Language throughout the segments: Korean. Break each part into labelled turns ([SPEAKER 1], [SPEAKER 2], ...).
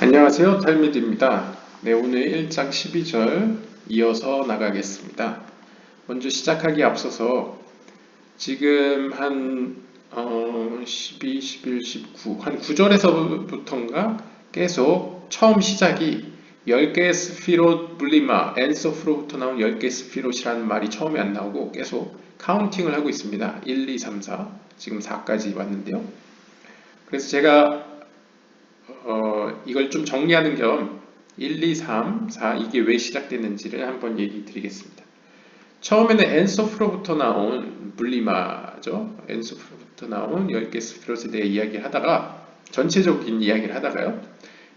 [SPEAKER 1] 안녕하세요. 탈미드입니다. 네, 오늘 1장 12절 이어서 나가겠습니다. 먼저 시작하기에 앞서서 지금 한 12, 11, 19, 한 9절에서부터인가 계속 처음 시작이 10개의 스피롯 물리마, 엔소프로부터 나온 10개의 스피롯이라는 말이 처음에 안 나오고 계속 카운팅을 하고 있습니다. 1, 2, 3, 4, 지금 4까지 왔는데요. 그래서 제가 이걸 좀 정리하는 겸 1, 2, 3, 4 이게 왜 시작됐는지를 한번 얘기 드리겠습니다. 처음에는 엔소프로부터 나온 물리마죠. 엔소프로부터 나온 10개 스피롯에 대해 이야기를 하다가 전체적인 이야기를 하다가요.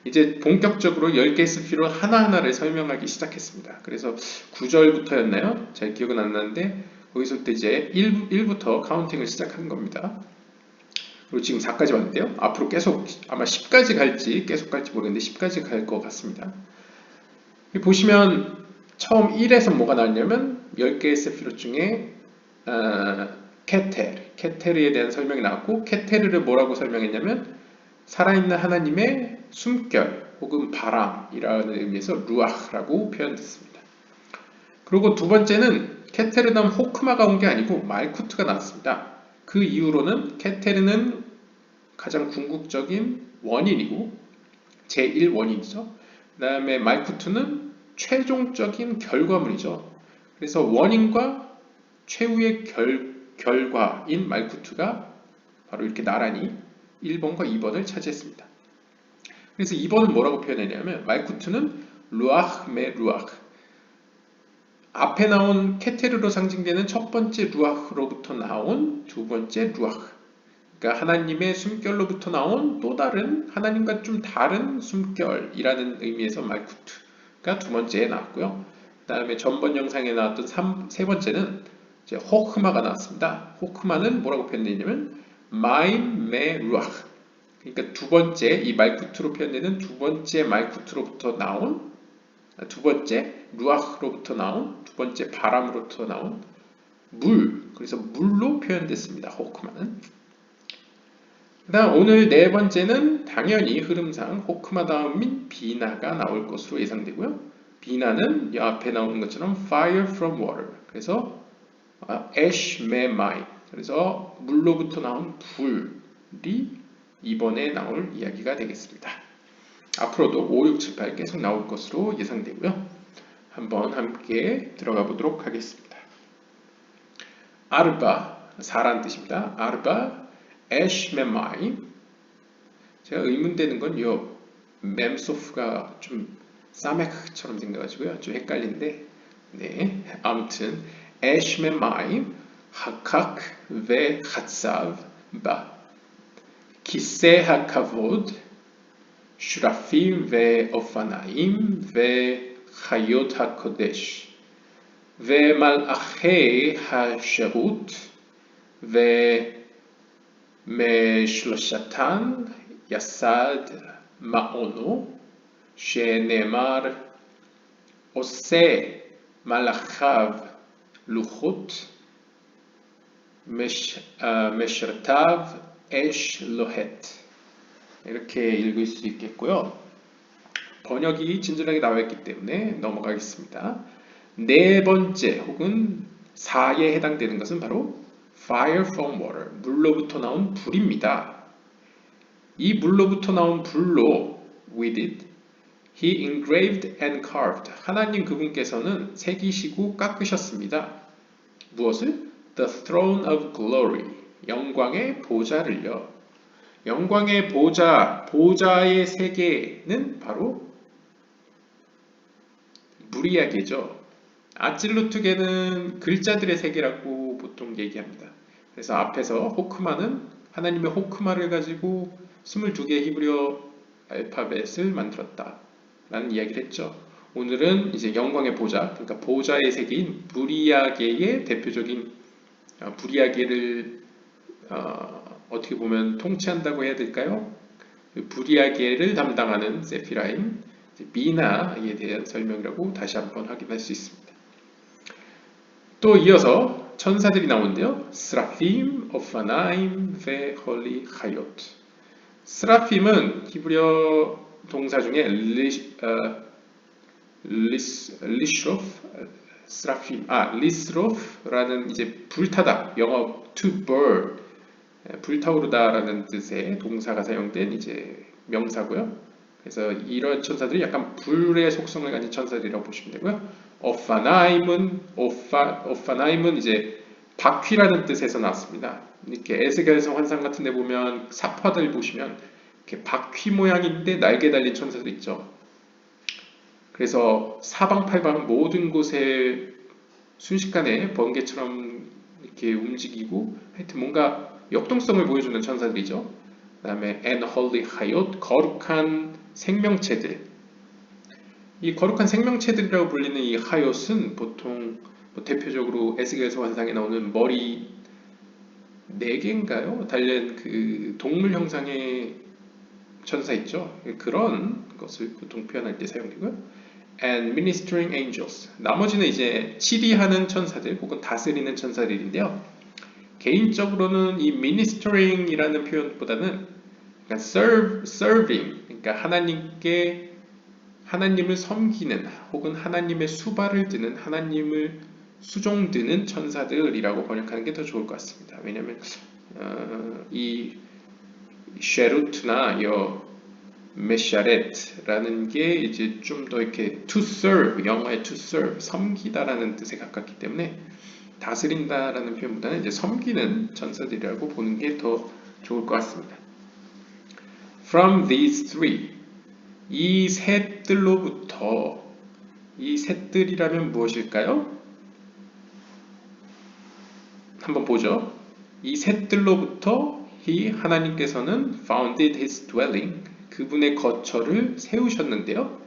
[SPEAKER 1] 이제 본격적으로 10개 스피롯 하나하나를 설명하기 시작했습니다. 그래서 9절부터였나요? 잘 기억은 안 나는데 거기서부터 이제 1부터 카운팅을 시작한 겁니다. 그리고 지금 4까지 왔는데요. 앞으로 계속 아마 10까지 갈지 계속 갈지 모르겠는데 10까지 갈 것 같습니다. 보시면 처음 1에서 뭐가 나왔냐면 10개의 세피롯 중에 케테르에 대한 설명이 나왔고 케테르를 뭐라고 설명했냐면 살아있는 하나님의 숨결 혹은 바람이라는 의미에서 루아흐라고 표현됐습니다. 그리고 두 번째는 케테르 다음 호크마가 온 게 아니고 말쿠트가 나왔습니다. 그 이후로는 케테르는 가장 궁극적인 원인이고 제1원인이죠. 그 다음에 말쿠트는 최종적인 결과물이죠. 그래서 원인과 최후의 결과인 말쿠트가 바로 이렇게 나란히 1번과 2번을 차지했습니다. 그래서 2번은 뭐라고 표현했냐면 말쿠트는 루아흐 메 루아흐, 앞에 나온 케테르로 상징되는 첫 번째 루아흐로부터 나온 두 번째 루아흐, 그러니까 하나님의 숨결로부터 나온 또 다른 하나님과 좀 다른 숨결이라는 의미에서 말쿠트가 두 번째에 나왔고요. 그 다음에 전번 영상에 나왔던 세 번째는 이제 호크마가 나왔습니다. 호크마는 뭐라고 표현되냐면 마임 메 루아흐, 그러니까 두 번째 이 말쿠트로 표현되는 두 번째 말쿠트로부터 나온 두 번째 루아흐로부터 나온 두 번째 바람으로부터 나온 물, 그래서 물로 표현됐습니다. 호크마는. 그 다음 오늘 네 번째는 당연히 흐름상 호크마 다음인 비나가 나올 것으로 예상되고요. 비나는 앞에 나오는 것처럼 fire from water, 그래서 ash me mine, 그래서 물로부터 나온 불이 이번에 나올 이야기가 되겠습니다. 앞으로도 5, 6, 7, 8 계속 나올 것으로 예상되고요. 한번 함께 들어가 보도록 하겠습니다. 아르바, 4라는 뜻입니다. 아르바 에시메마이, 제가 의문되는 건 이 mem소프가 좀 사메크처럼 생겨가지고요, 좀 헷갈린데, 네, 아무튼 에시메마이 하칵 베 핫사브 바 키세 하카보드 슈라פים ואופניים וחיות הקודש ומלאכי השירות ומשלושתן יסד מעונו שנאמר עושה מלאכיו לוחות משרתיו אש לוהט, 이렇게 읽을 수 있겠고요. 번역이 친절하게 나와 있기 때문에 넘어가겠습니다. 네 번째 혹은 4에 해당되는 것은 바로 fire from water, 물로부터 나온 불입니다. 이 물로부터 나온 불로 with it he engraved and carved, 하나님 그분께서는 새기시고 깎으셨습니다. 무엇을? the throne of glory, 영광의 보좌를요. 영광의 보좌, 보좌의 세계는 바로 무리야계죠. 아찔루트계는 글자들의 세계라고 보통 얘기합니다. 그래서 앞에서 호크마는 하나님의 호크마를 가지고 22개의 히브리어 알파벳을 만들었다 라는 이야기를 했죠. 오늘은 이제 영광의 보좌, 그러니까 보좌의 세계인 무리야계의 대표적인 부리야계를 어떻게 보면 통치한다고 해야 될까요? 부리야계를 담당하는 세피라임 미나에 대한 설명이라고 다시 한번 확인할 수 있습니다. 또 이어서 천사들이 나오는데요. 스라핌, 오파나임, 베홀리, 하요트. 스라핌은 히브리어 동사 중에 리스로프라는 이제 불타다, 영어 to burn, 불타오르다라는 뜻의 동사가 사용된 이제 명사고요. 그래서 이런 천사들이 약간 불의 속성을 가진 천사들이라고 보시면 되고요. 오파나임은 이제 바퀴라는 뜻에서 나왔습니다. 이렇게 에스겔서 환상 같은 데 보면 사파들 보시면 이렇게 바퀴 모양인데 날개 달린 천사들 있죠. 그래서 사방팔방 모든 곳에 순식간에 번개처럼 이렇게 움직이고 하여튼 뭔가 역동성을 보여주는 천사들이죠. 그 다음에 unholy hayot, 거룩한 생명체들. 이 거룩한 생명체들이라고 불리는 이 하얏은 보통 뭐 대표적으로 에스겔서 환상에 나오는 머리 4개인가요? 달린 그 동물 형상의 천사 있죠. 그런 것을 보통 표현할 때 사용되고요. And ministering angels. 나머지는 이제 치리하는 천사들 혹은 다스리는 천사들인데요. 개인적으로는 이 ministering이라는 표현보다는 그러니까 serving, 그러니까 하나님을 섬기는 혹은 하나님의 수발을 드는 하나님을 수종드는 천사들이라고 번역하는 게 더 좋을 것 같습니다. 왜냐하면 이 쉐루트나 메샤렛라는 게 이제 좀 더 이렇게 to serve, 영어의 to serve, 섬기다라는 뜻에 가깝기 때문에 다스린다라는 표현보다는 이제 섬기는 천사들이라고 보는 게 더 좋을 것 같습니다. From these three, 이 셋들로부터, 이 셋들이라면 무엇일까요? 한번 보죠. 이 셋들로부터 하나님께서는 founded his dwelling, 그분의 거처를 세우셨는데요.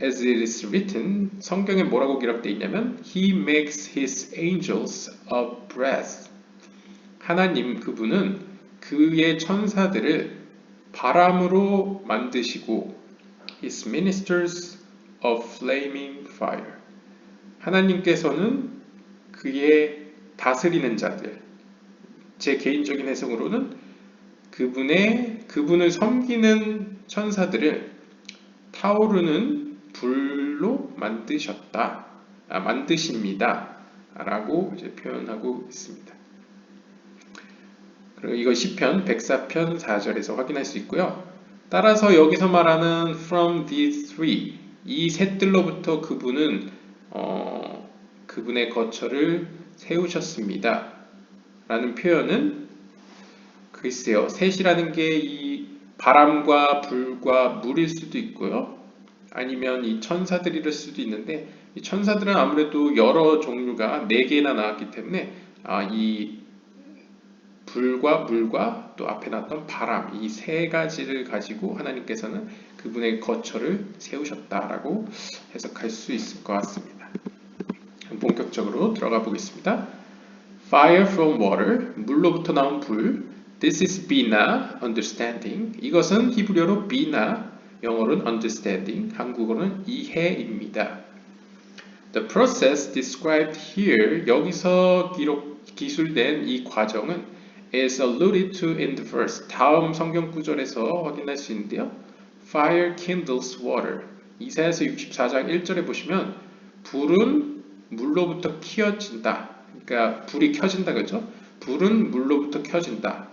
[SPEAKER 1] As it is written, 성경에 뭐라고 기록되어 있냐면 He makes his angels a breath. 하나님 그분은 그의 천사들을 바람으로 만드시고 His ministers of flaming fire. 하나님께서는 그의 다스리는 자들, 제 개인적인 해석으로는 그분을 섬기는 천사들을 타오르는 불로 만드십니다. 라고 이제 표현하고 있습니다. 그리고 이거 시편 104편 4절에서 확인할 수 있고요. 따라서 여기서 말하는 from these three, 이 셋들로부터 그분은 그분의 거처를 세우셨습니다. 라는 표현은 글쎄요, 셋이라는 게 이 바람과 불과 물일 수도 있고요. 아니면 이 천사들일 수도 있는데 이 천사들은 아무래도 여러 종류가 4개나 나왔기 때문에 이 불과 물과 또 앞에 나왔던 바람, 이 3가지를 가지고 하나님께서는 그분의 거처를 세우셨다라고 해석할 수 있을 것 같습니다. 본격적으로 들어가 보겠습니다. Fire from water, 물로부터 나온 불. This is bina, understanding. 이것은 히브리어로 bina, 영어로는 understanding, 한국어로는 이해입니다. The process described here, 여기서 기술된 이 과정은 is alluded to in the verse. 다음 성경 구절에서 확인할 수 있는데요. Fire kindles water. 이사야서 64장 1절에 보시면 불은 물로부터 켜진다. 그러니까 불이 켜진다 그죠? 불은 물로부터 켜진다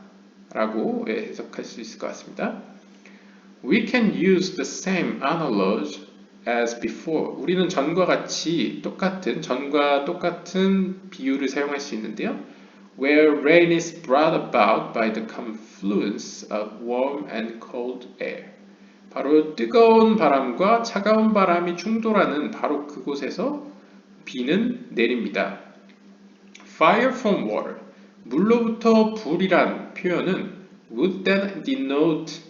[SPEAKER 1] 라고 해석할 수 있을 것 같습니다. We can use the same analogy as before. 우리는 전과 똑같은 비유를 사용할 수 있는데요. Where rain is brought about by the confluence of warm and cold air. 바로 뜨거운 바람과 차가운 바람이 충돌하는 바로 그곳에서 비는 내립니다. Fire from water, 물로부터 불이란 표현은 would then denote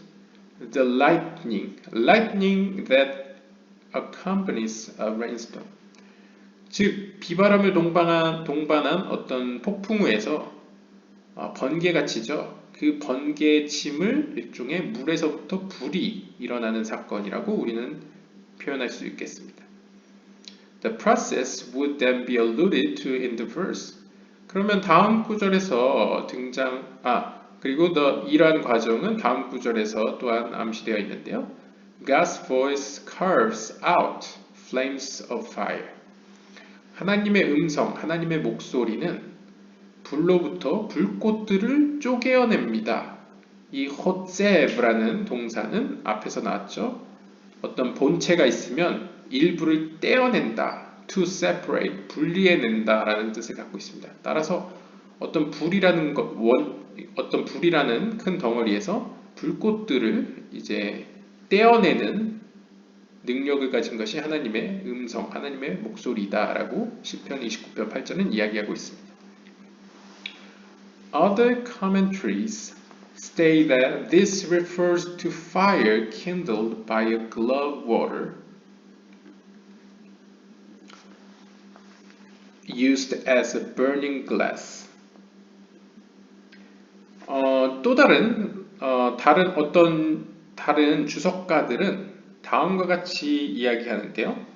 [SPEAKER 1] the lightning that accompanies a rainstorm. 즉 비바람을 동반한 어떤 폭풍우에서 번개가 치죠. 그 번개침을 일종의 물에서부터 불이 일어나는 사건이라고 우리는 표현할 수 있겠습니다. The process would then be alluded to in the verse. 그러면 다음 구절에서 그리고 이러한 과정은 다음 구절에서 또한 암시되어 있는데요. God's voice carves out flames of fire. 하나님의 음성, 하나님의 목소리는 불로부터 불꽃들을 쪼개어냅니다. 이 호제브라는 동사는 앞에서 나왔죠. 어떤 본체가 있으면 일부를 떼어낸다. To separate, 분리해낸다 라는 뜻을 갖고 있습니다. 따라서 어떤 불이라는 큰 덩어리에서 불꽃들을 이제 떼어내는 능력을 가진 것이 하나님의 음성, 하나님의 목소리다라고 시편 29편 8절은 이야기하고 있습니다. Other commentaries state that this refers to fire kindled by a glove water used as a burning glass. 또 다른 주석가들은 다음과 같이 이야기하는데요.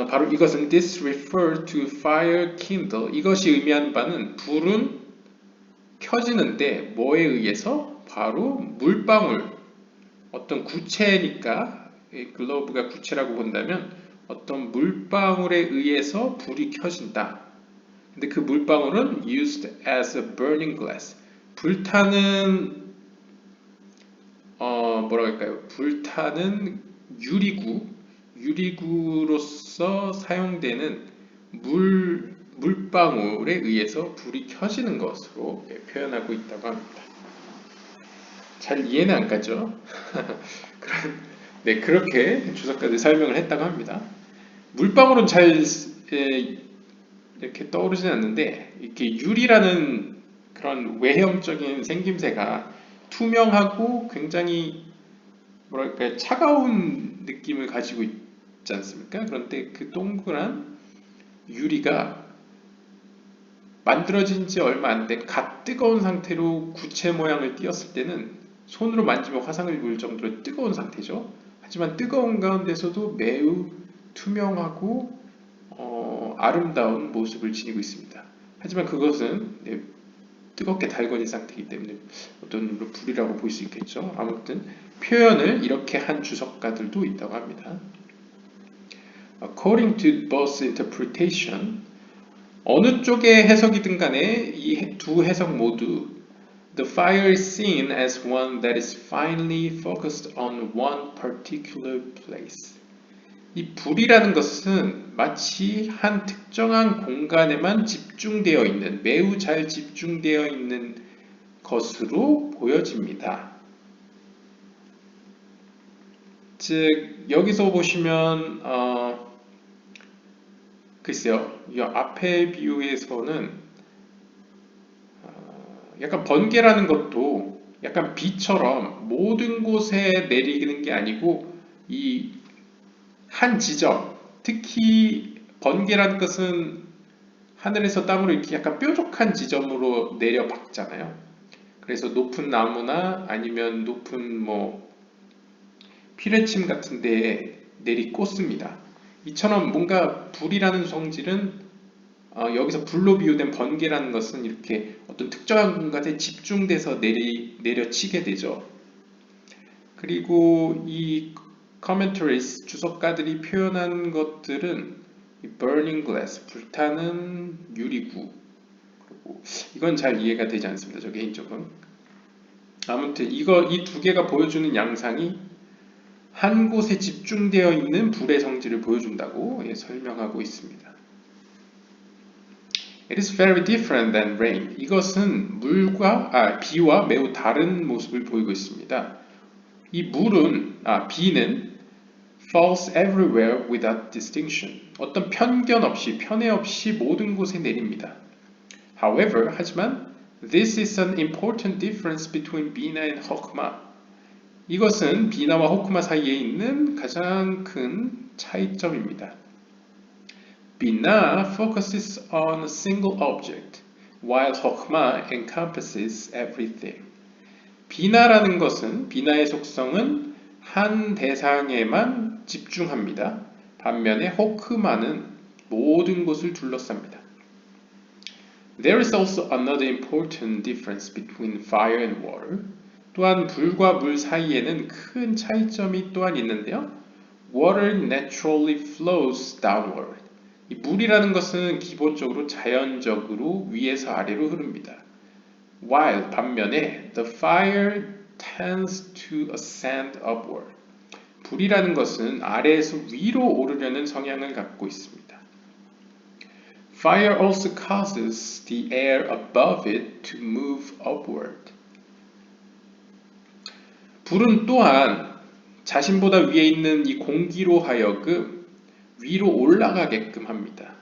[SPEAKER 1] 바로 이것은 this refer to fire kindle. 이것이 의미하는 바는 불은 켜지는데 뭐에 의해서? 바로 물방울. 어떤 구체니까 글로브가 구체라고 본다면 어떤 물방울에 의해서 불이 켜진다. 근데 그 물방울은 used as a burning glass. 불타는 불타는 유리구로서 사용되는 물방울에 의해서 불이 켜지는 것으로 표현하고 있다고 합니다. 잘 이해는 안 가죠? 네, 그렇게 주석가들이 설명을 했다고 합니다. 물방울은 잘 이렇게 떠오르진 않는데 이렇게 유리라는 그런 외형적인 생김새가 투명하고 굉장히 차가운 느낌을 가지고 있지 않습니까? 그런데 그 동그란 유리가 만들어진 지 얼마 안 된 갓 뜨거운 상태로 구체 모양을 띄었을 때는 손으로 만지면 화상을 입을 정도로 뜨거운 상태죠. 하지만 뜨거운 가운데서도 매우 투명하고 아름다운 모습을 지니고 있습니다. 하지만 그것은 뜨겁게 달궈진 상태이기 때문에 어떤 불이라고 볼 수 있겠죠. 아무튼 표현을 이렇게 한 주석가들도 있다고 합니다. According to both interpretation, 어느 쪽의 해석이든 간에 이 두 해석 모두 The fire is seen as one that is finely focused on one particular place. 이 불이라는 것은 마치 한 특정한 공간에만 집중되어 있는, 매우 잘 집중되어 있는 것으로 보여집니다. 즉 여기서 보시면 글쎄요, 이 앞의 비유에서는 약간 번개라는 것도 약간 비처럼 모든 곳에 내리는 게 아니고 이 한 지점, 특히 번개라는 것은 하늘에서 땅으로 이렇게 약간 뾰족한 지점으로 내려 박잖아요. 그래서 높은 나무나 아니면 높은 피레침 같은 데에 내리 꽂습니다. 이처럼 뭔가 불이라는 성질은 여기서 불로 비유된 번개라는 것은 이렇게 어떤 특정한 공간에 집중돼서 내려치게 되죠. 그리고 이 commentaries, 주석가들이 표현한 것들은 burning glass, 불타는 유리구. 그리고 이건 잘 이해가 되지 않습니다. 저 개인적으로. 아무튼 이 두 개가 보여주는 양상이 한 곳에 집중되어 있는 불의 성질을 보여준다고 설명하고 있습니다. It is very different than rain. 이것은 비와 매우 다른 모습을 보이고 있습니다. 이 비는 falls everywhere without distinction. 어떤 편견 없이, 편애 없이 모든 곳에 내립니다. However, 하지만 this is an important difference between 비나 and 호크마. 이것은 비나와 호크마 사이에 있는 가장 큰 차이점입니다. 비나 focuses on a single object, while 호크마 encompasses everything. 비나의 속성은 한 대상에만 집중합니다. 반면에 호크마는 모든 곳을 둘러쌉니다. There is also another important difference between fire and water. 또한 불과 물 사이에는 큰 차이점이 또한 있는데요. Water naturally flows downward. 이 물이라는 것은 기본적으로 자연적으로 위에서 아래로 흐릅니다. While 반면에 the fire tends to ascend upward. 불이라는 것은 아래에서 위로 오르려는 성향을 갖고 있습니다. Fire also causes the air above it to move upward. 불은 또한 자신보다 위에 있는 이 공기로 하여금 위로 올라가게끔 합니다.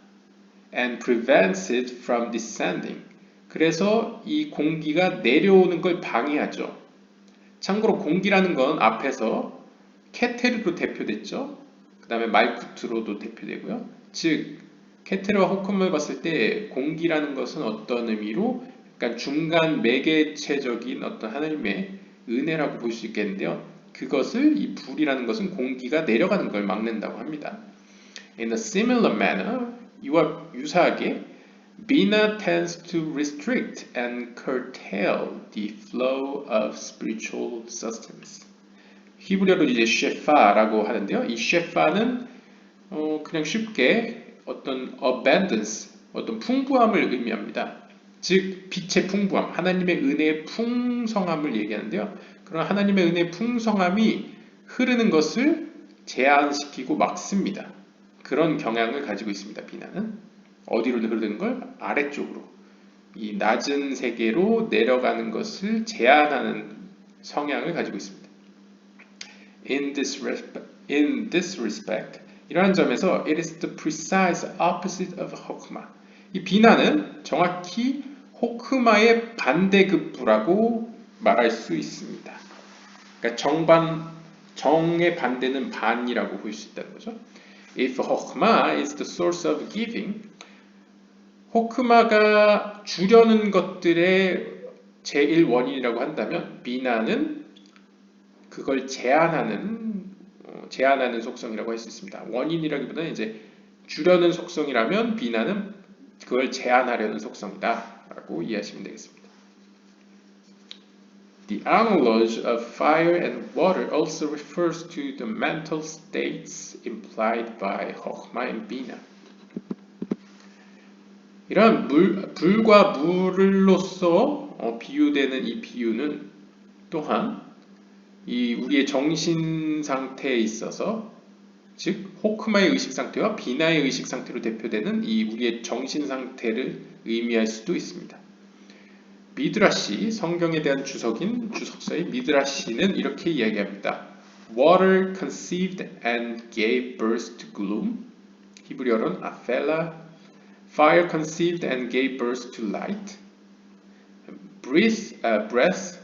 [SPEAKER 1] And prevents it from descending. 그래서 이 공기가 내려오는 걸 방해하죠. 참고로 공기라는 건 앞에서 케테르로 대표됐죠. 그 다음에 말쿠트로도 대표되고요. 즉 케테르와 호크마를 봤을 때 공기라는 것은 어떤 의미로 약간 중간 매개체적인 어떤 하나님의 은혜라고 볼 수 있겠는데요. 그것을 이 불이라는 것은 공기가 내려가는 걸 막는다고 합니다. In a similar manner, 이와 유사하게 Bina tends to restrict and curtail the flow of spiritual sustenance. 히브리어로 이제 셰파라고 하는데요. 이 셰파는 그냥 쉽게 어떤 abundance, 어떤 풍부함을 의미합니다. 즉 빛의 풍부함, 하나님의 은혜의 풍성함을 얘기하는데요. 그런 하나님의 은혜의 풍성함이 흐르는 것을 제한시키고 막습니다. 그런 경향을 가지고 있습니다. 비나는 어디로 흐르는 걸? 아래쪽으로, 이 낮은 세계로 내려가는 것을 제한하는 성향을 가지고 있습니다. In this respect, 이러한 점에서 it is the precise opposite of 호크마. 이 비나는 정확히 호크마의 반대급부라고 말할 수 있습니다. 그러니까 정의 반대는 반이라고 볼 수 있다는 거죠. If 호크마 is the source of giving, 호크마가 주려는 것들의 제일 원인이라고 한다면 비나는 그걸 제한하는 속성이라고 할 수 있습니다. 원인이라기보다는 이제 주려는 속성이라면 비나는 그걸 제한하려는 속성이다라고 이해하시면 되겠습니다. The analogy of fire and water also refers to the mental states implied by 호크마 and 비나. 이런 불과 물로서 비유되는 이 비유는 또한 이 우리의 정신 상태에 있어서, 즉 호크마의 의식 상태와 비나의 의식 상태로 대표되는 이 우리의 정신 상태를 의미할 수도 있습니다. 미드라시, 성경에 대한 주석서의 미드라시는 이렇게 이야기합니다. Water conceived and gave birth to gloom. 히브리어로는 아펠라. Fire conceived and gave birth to light. Breath,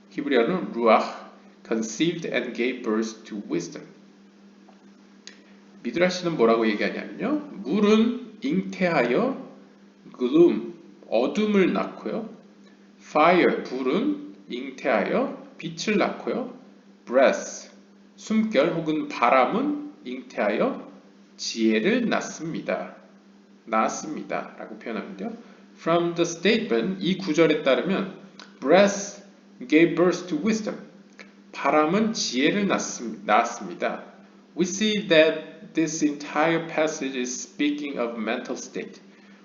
[SPEAKER 1] 히브리어로는 ruach, conceived and gave birth to wisdom. 미드라시는 뭐라고 얘기하냐면요. 물은 잉태하여 gloom, 어둠을 낳고요. Fire, 불은 잉태하여 빛을 낳고요. Breath, 숨결 혹은 바람은 잉태하여 지혜를 낳습니다. 라고 표현하는데요. From the statement, 이 구절에 따르면 breath gave birth to wisdom. 바람은 지혜를 낳았습니다. We see that this entire passage is speaking of mental state.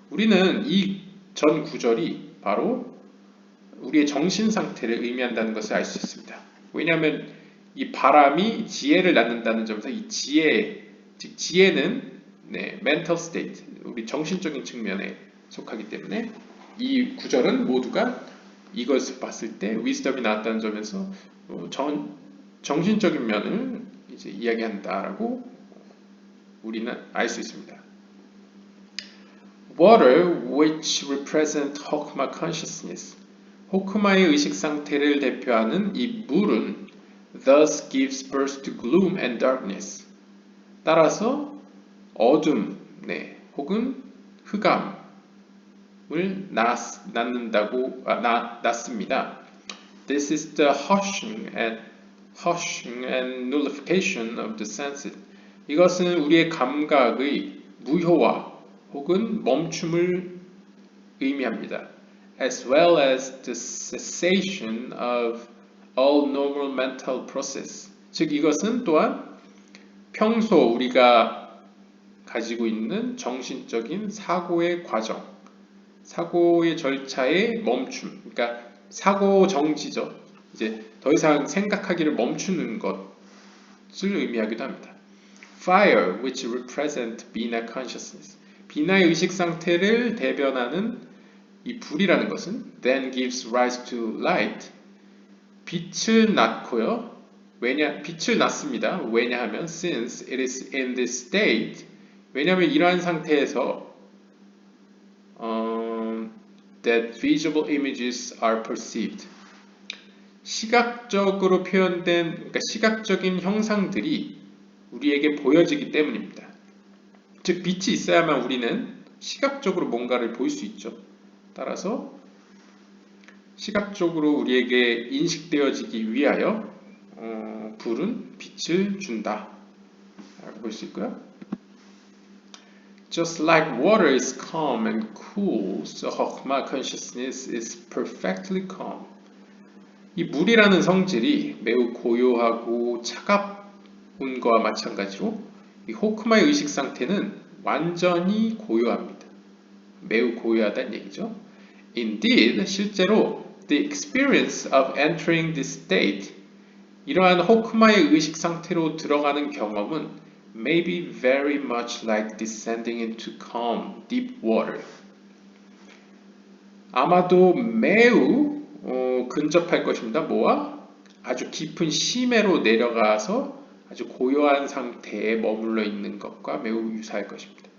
[SPEAKER 1] 우리는 이 전 구절이 바로 우리의 정신 상태를 의미한다는 것을 알 수 있습니다. 왜냐하면 이 바람이 지혜를 낳는다는 점에서 이 즉 지혜는 mental state, 우리 정신적인 측면에 속하기 때문에 이 구절은 모두가 이것을 봤을 때 wisdom이 나왔다는 점에서 정신적인 면을 이제 이야기한다라고 우리는 알 수 있습니다. Water, which represent 호크마 consciousness, 호크마의 의식 상태를 대표하는 이 물은 thus gives birth to gloom and darkness. 따라서 어둠, 혹은 흑암을 낳습니다. This is the hushing and nullification of the senses. 이것은 우리의 감각의 무효화 혹은 멈춤을 의미합니다. As well as the cessation of all normal mental process. 즉 이것은 또한 평소 우리가 가지고 있는 정신적인 사고의 과정, 사고의 절차의 멈춤, 그러니까 사고 정지죠. 이제 더 이상 생각하기를 멈추는 것을 의미하기도 합니다. Fire, which represent 비나 consciousness. 비나의 의식 상태를 대변하는 이 불이라는 것은 then gives rise to light. 빛을 낳고요. 빛을 낳습니다. 왜냐하면 since it is in this state. 왜냐하면 이러한 상태에서 that visible images are perceived. 시각적으로 표현된, 그러니까 시각적인 형상들이 우리에게 보여지기 때문입니다. 즉 빛이 있어야만 우리는 시각적으로 뭔가를 볼 수 있죠. 따라서 시각적으로 우리에게 인식되어지기 위하여 불은 빛을 준다 라고 볼 수 있고요. Just like water is calm and cool, so Chokhmah consciousness is perfectly calm. 이 물이라는 성질이 매우 고요하고 차가운 것과 마찬가지로 이 호크마의 의식 상태는 완전히 고요합니다. 매우 고요하다는 얘기죠. Indeed, 실제로 the experience of entering this state, 이러한 호크마의 의식 상태로 들어가는 경험은 may be very much like descending into calm, deep water. 아마도 매우 근접할 것입니다. 뭐와? 아주 깊은 심해로 내려가서 아주 고요한 상태에 머물러 있는 것과 매우 유사할 것입니다.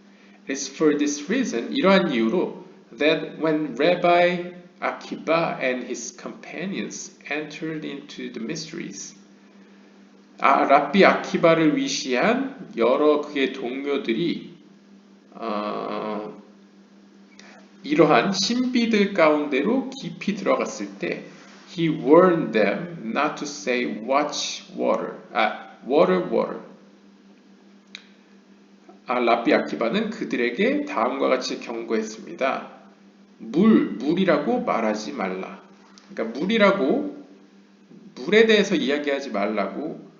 [SPEAKER 1] It's for this reason, 이러한 이유로 that when Rabbi Akiba and his companions entered into the mysteries, 랍비 아키바를 위시한 여러 그의 동료들이 이러한 신비들 가운데로 깊이 들어갔을 때 he warned them not to say watch water, water. 랍비 아키바는 그들에게 다음과 같이 경고했습니다. 물이라고 말하지 말라. 그러니까 물에 대해서 이야기하지 말라고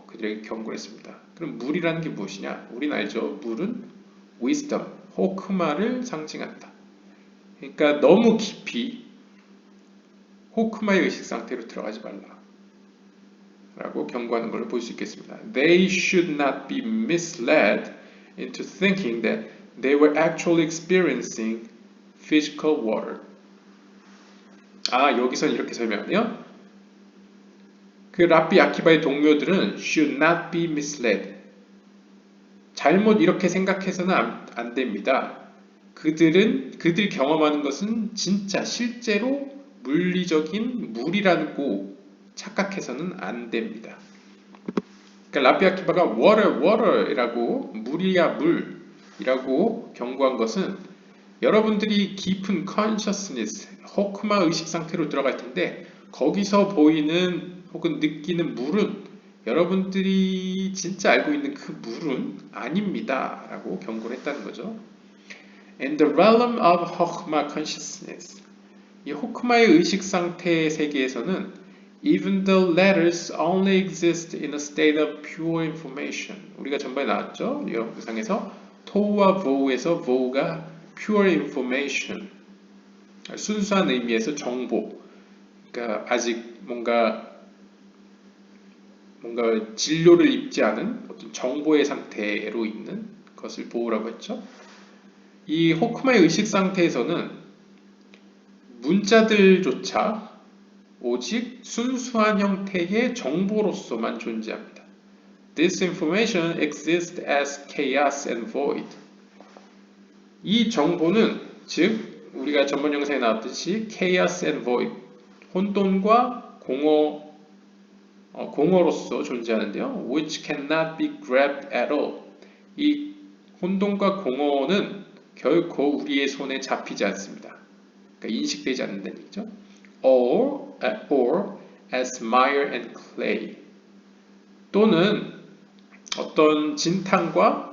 [SPEAKER 1] 그들에게 경고했습니다. 그럼 물이라는 게 무엇이냐? 우리는 알죠. 물은 wisdom, 호크마를 상징한다. 그러니까 너무 깊이 호크마의 의식 상태로 들어가지 말라 라고 경고하는 걸 볼 수 있겠습니다. They should not be misled into thinking that they were actually experiencing physical water. 여기서는 이렇게 설명하네요. 그 랍비 아키바의 동료들은 should not be misled. 잘못 이렇게 생각해서는 안 됩니다. 그들이 경험하는 것은 진짜 실제로 물리적인 물이라고 착각해서는 안 됩니다. 그러니까 랍비 아키바가 water이라고 물이야 물이라고 경고한 것은 여러분들이 깊은 consciousness, 호크마 의식 상태로 들어갈 텐데 거기서 보이는 혹은 느끼는 물은 여러분들이 진짜 알고 있는 그 물은 아닙니다 라고 경고를 했다는 거죠. In the realm of Chokhmah consciousness, 이 호크마의 의식 상태의 세계에서는 even the letters only exist in a state of pure information. 우리가 전번에 나왔죠? 이 영상에서 토우와 보우에서 보우가 pure information, 순수한 의미에서 정보, 그러니까 아직 뭔가 진료를 입지 않은 어떤 정보의 상태로 있는 것을 보우라고 했죠. 이 호크마의 의식 상태에서는 문자들조차 오직 순수한 형태의 정보로서만 존재합니다. This information exists as chaos and void. 이 정보는 즉 우리가 전번 영상에 나왔듯이 chaos and void, 혼돈과 공허로서 존재하는데요. Which cannot be grabbed at all. 이 혼돈과 공허는 결코 우리의 손에 잡히지 않습니다. 그러니까 인식되지 않는다는 얘기죠. Or as mire and clay. 또는 어떤 진탕과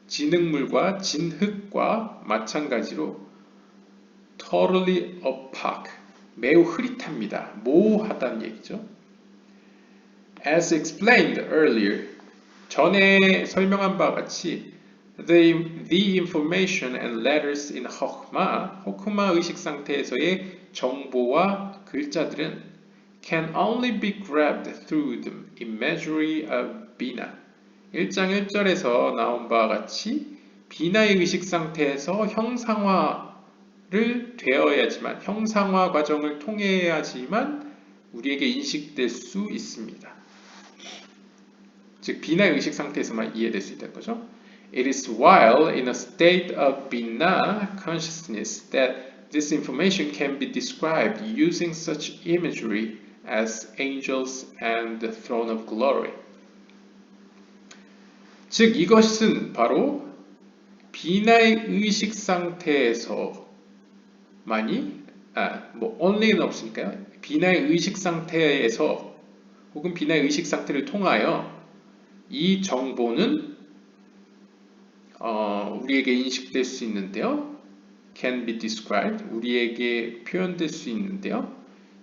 [SPEAKER 1] 진흙물과 진흙과 마찬가지로 totally opaque, 매우 흐릿합니다. 모호하다는 얘기죠. As explained earlier, 전에 설명한 바와 같이 the information and letters in 호크마 의식 상태에서의 정보와 글자들은 can only be grabbed through the imagery of 비나. 1장 1절에서 나온 바와 같이 비나의 의식 상태에서 형상화를 되어야지만 형상화 과정을 통해야지만 우리에게 인식될 수 있습니다. 즉 비나의 의식 상태에서만 이해될 수 있다는 거죠. It is while in a state of Bina consciousness that this information can be described using such imagery as angels and the throne of glory. 즉 이것은 바로 비나의 의식 상태에서만이 only는 없으니까요. 비나의 의식 상태에서 혹은 비나의 의식 상태를 통하여 이 정보는 우리에게 인식될 수 있는데요. can be described, 우리에게 표현될 수 있는데요.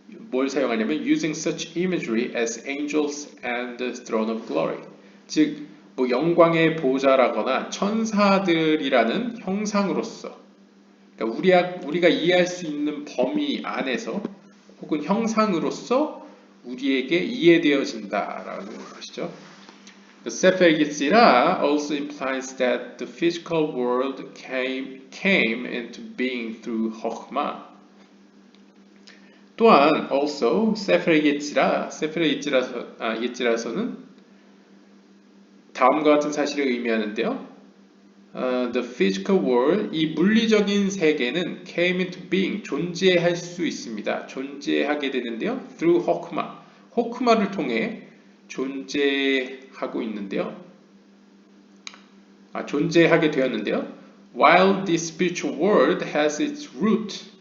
[SPEAKER 1] 뭘 사용하냐면 using such imagery as angels and the throne of glory. 즉, 영광의 보좌라거나 천사들이라는 형상으로서, 그러니까 우리가 이해할 수 있는 범위 안에서 혹은 형상으로서 우리에게 이해되어진다라는 것이죠. The Sefer Yetzirah also implies that the physical world came into being through Chokhmah. 또한 also Sefer Yetzirah서는 다음과 같은 사실을 의미하는데요. The physical world, 이 물리적인 세계는 came into being, 존재할 수 있습니다. 존재하게 되는데요. through 호크마를 통해 존재하고 있는데요. 존재하게 되었는데요. While the spiritual world has its roots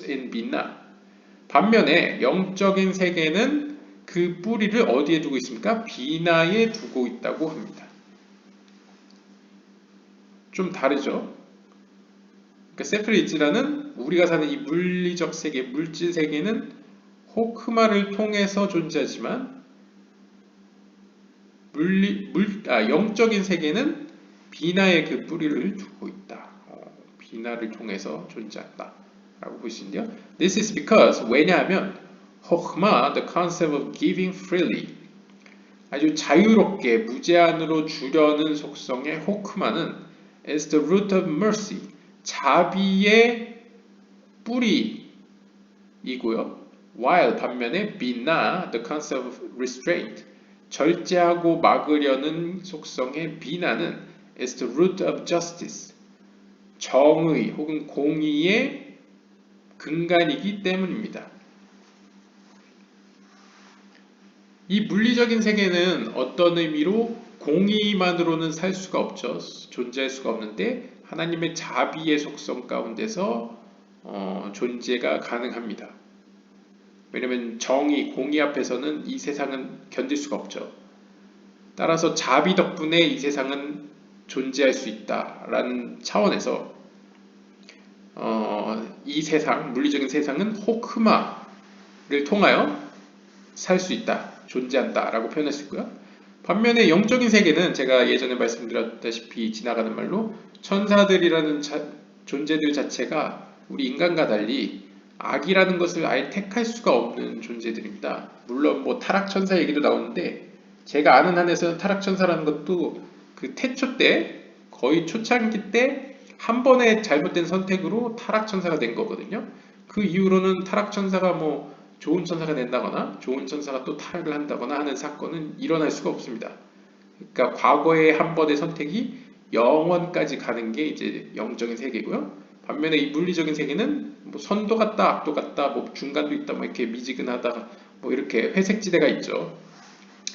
[SPEAKER 1] in Binah. 반면에 영적인 세계는 그 뿌리를 어디에 두고 있습니까? 비나에 두고 있다고 합니다. 좀 다르죠? 그러니까 세fer 예지라는 우리가 사는 이 물리적 세계, 물질 세계는 호크마를 통해서 존재하지만 영적인 세계는 비나의 그 뿌리를 두고 있다. 비나를 통해서 존재한다. 라고 보시는데요. This is because, 왜냐하면 호크마, the concept of giving freely, 아주 자유롭게 무제한으로 주려는 속성의 호크마는 is the root of mercy, 자비의 뿌리이고요. While 반면에 비나, the concept of restraint, 절제하고 막으려는 속성의 비나는 is the root of justice, 정의 혹은 공의의 근간이기 때문입니다. 이 물리적인 세계는 어떤 의미로 공의만으로는 살 수가 없죠. 존재할 수가 없는데 하나님의 자비의 속성 가운데서 존재가 가능합니다. 왜냐하면 정의, 공의 앞에서는 이 세상은 견딜 수가 없죠. 따라서 자비 덕분에 이 세상은 존재할 수 있다라는 차원에서 이 세상, 물리적인 세상은 호크마를 통하여 살 수 있다, 존재한다 라고 표현할 수 있고요. 반면에 영적인 세계는 제가 예전에 말씀드렸다시피 지나가는 말로 천사들이라는 존재들 자체가 우리 인간과 달리 악이라는 것을 아예 택할 수가 없는 존재들입니다. 물론 타락천사 얘기도 나오는데 제가 아는 한에서는 타락천사라는 것도 그 태초 때 거의 초창기 때 한 번의 잘못된 선택으로 타락천사가 된 거거든요. 그 이후로는 타락천사가 좋은 천사가 된다거나 좋은 천사가 또 타락을 한다거나 하는 사건은 일어날 수가 없습니다. 그러니까 과거의 한 번의 선택이 영원까지 가는 게 이제 영적인 세계고요. 반면에 이 물리적인 세계는 선도 같다, 악도 같다, 중간도 있다, 이렇게 미지근하다, 이렇게 회색지대가 있죠.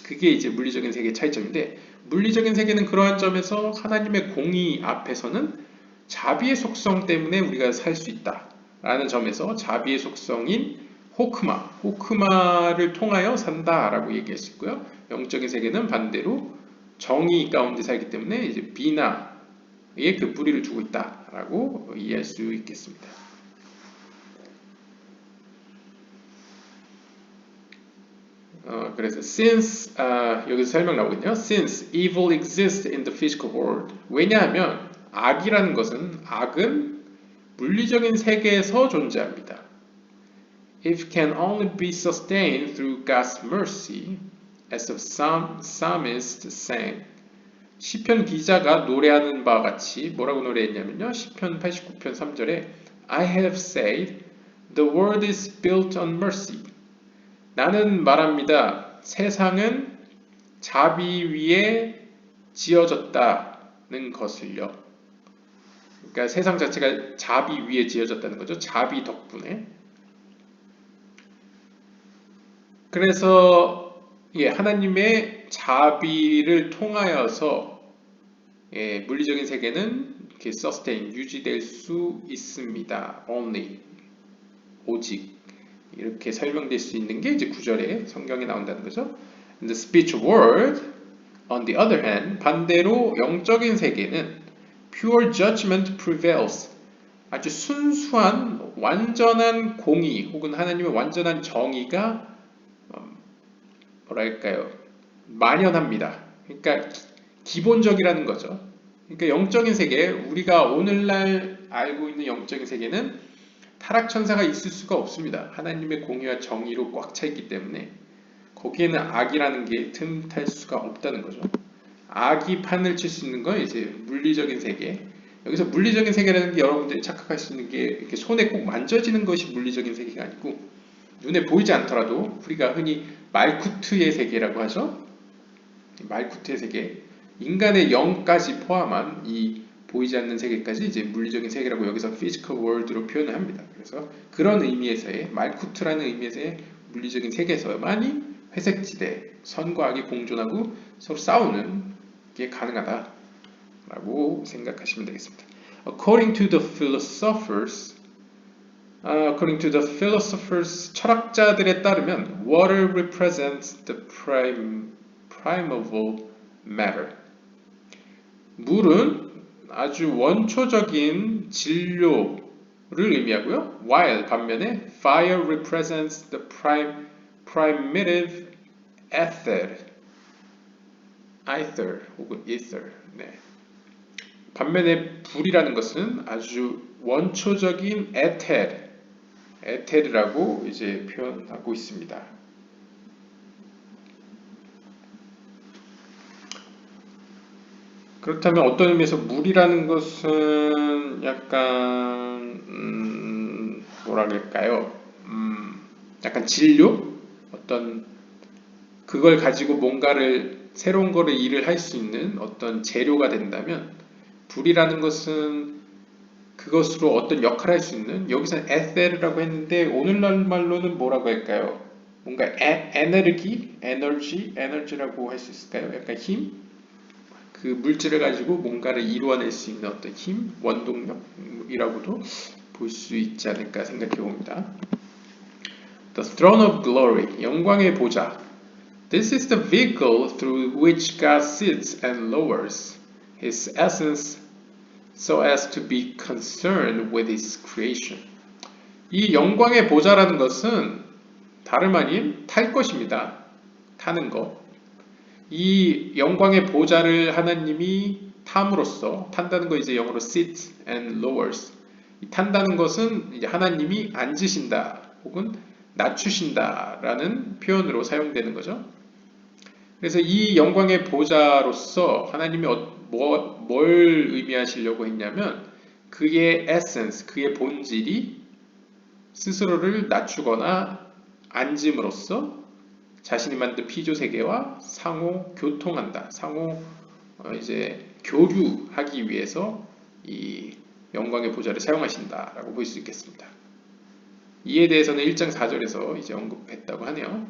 [SPEAKER 1] 그게 이제 물리적인 세계의 차이점인데, 물리적인 세계는 그러한 점에서 하나님의 공의 앞에서는 자비의 속성 때문에 우리가 살 수 있다라는 점에서 자비의 속성인 호크마를 통하여 산다라고 얘기할 수 있고요. 영적인 세계는 반대로 정의 가운데 살기 때문에 이제 비나의 그 뿌리를 두고 있다라고 이해할 수 있겠습니다. 그래서 since 여기서 설명 나오거든요. Since evil exists in the physical world. 왜냐하면 악은 물리적인 세계에서 존재합니다. It can only be sustained through God's mercy, as the psalmist sang. 시편 기자가 노래하는 바와 같이 뭐라고 노래했냐면요. 시편 89편 3절에 I have said, the world is built on mercy. 나는 말합니다. 세상은 자비 위에 지어졌다는 것을요. 그러니까 세상 자체가 자비 위에 지어졌다는 거죠. 자비 덕분에. 그래서 하나님의 자비를 통하여서 물리적인 세계는 이렇게 sustain, 유지될 수 있습니다. only, 오직 이렇게 설명될 수 있는 게 이제 9절에 성경에 나온다는 거죠. In the spiritual world, on the other hand, 반대로 영적인 세계는 pure judgment prevails. 아주 순수한 완전한 공의 혹은 하나님의 완전한 정의가 뭐랄까요? 만연합니다. 그러니까 기본적이라는 거죠. 그러니까 영적인 세계, 우리가 오늘날 알고 있는 영적인 세계는 타락천사가 있을 수가 없습니다. 하나님의 공의와 정의로 꽉 차 있기 때문에 거기에는 악이라는 게 틈탈 수가 없다는 거죠. 악이 판을 칠 수 있는 건 이제 물리적인 세계. 여기서 물리적인 세계라는 게 여러분들이 착각할 수 있는 게 이렇게 손에 꼭 만져지는 것이 물리적인 세계가 아니고 눈에 보이지 않더라도 우리가 흔히 말쿠트의 세계라고 하죠. 말쿠트의 세계, 인간의 영까지 포함한 이 보이지 않는 세계까지 이제 물리적인 세계라고 여기서 physical world로 표현을 합니다. 그래서 그런 의미에서의 말쿠트라는 의미에서의 물리적인 세계에서만이 회색지대, 선과 악이 공존하고 서로 싸우는 게 가능하다라고 생각하시면 되겠습니다. According to the philosophers, 철학자들에 따르면 water represents the primeval matter. 물은 아주 원초적인 진료를 의미하고요. While 반면에 fire represents the primitive ether 혹은 ether. 네. 반면에 불이라는 것은 아주 원초적인 에테르라고 이제 표현하고 있습니다. 그렇다면 어떤 의미에서 물이라는 것은 약간 뭐라 그럴까요? 약간 진료? 어떤 그걸 가지고 뭔가를 새로운 거를 일을 할 수 있는 어떤 재료가 된다면 불이라는 것은 그것으로 어떤 역할을 할 수 있는 여기서는 에테르라고 했는데 오늘날 말로는 뭐라고 할까요? 뭔가 에너지라고 할 수 있을까요? 약간 힘? 그 물질을 가지고 뭔가를 이루어낼 수 있는 어떤 힘, 원동력이라고도 볼 수 있지 않을까 생각해 봅니다. The throne of glory, 영광의 보좌. This is the vehicle through which God sits and lowers His essence so as to be concerned with His creation. 이 영광의 보좌라는 것은 다름 아닌 탈 것입니다. 타는 것. 이 영광의 보좌를 하나님이 탐으로써 탄다는 거 이제 영어로 sit and lowers. 탄다는 것은 이제 하나님이 앉으신다 혹은 낮추신다라는 표현으로 사용되는 거죠. 그래서 이 영광의 보좌로서 하나님이 뭘 의미하시려고 했냐면 그의 에센스, 그의 본질이 스스로를 낮추거나 앉음으로써 자신이 만든 피조 세계와 상호 교통한다. 상호 이제 교류하기 위해서 이 영광의 보좌를 사용하신다라고 볼 수 있겠습니다. 이에 대해서는 1장 4절에서 이제 언급했다고 하네요.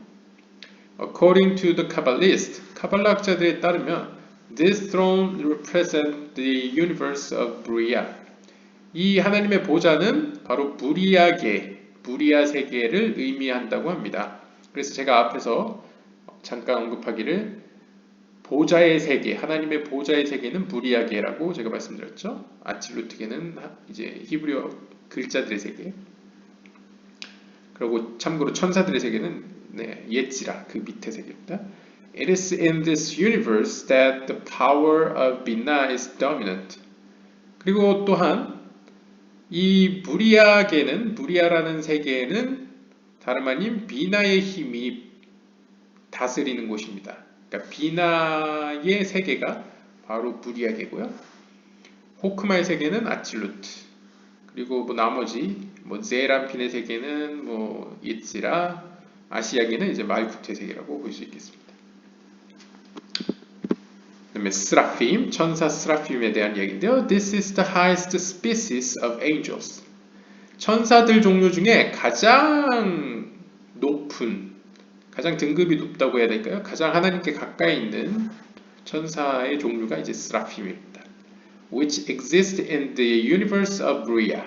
[SPEAKER 1] According to the Kabbalist, 카발라 학자들에 따르면 this throne represents the universe of Bria. 이 하나님의 보좌는 바로 부리아 세계를 의미한다고 합니다. 그래서 제가 앞에서 잠깐 언급하기를 보좌의 세계, 하나님의 보좌의 세계는 부리아계라고 제가 말씀드렸죠. 아칠루트계는 이제 히브리어 글자들의 세계. 그리고 참고로 천사들의 세계는 네, 예지라 그 밑에 세계입니다. It is in this universe that the power of Binah is dominant. 그리고 또한 이 무리아라는 세계에는 다름 아닌 비나의 힘이 다스리는 곳입니다. 그러니까 비나의 세계가 바로 무리아계고요. 호크마의 세계는 아칠루트. 그리고 뭐 나머지 뭐 제람핀의 세계는 뭐 예지라, 아시아계는 이제 말쿠트의 세계라고 볼 수 있겠습니다. 그다음에 스라핌, 천사 스라핌에 대한 이야기인데요. This is the highest species of angels. 천사들 종류 중에 가장 높은, 가장 등급이 높다고 해야 될까요? 가장 하나님께 가까이 있는 천사의 종류가 이제 스라핌입니다. Which exist in the universe of Bria.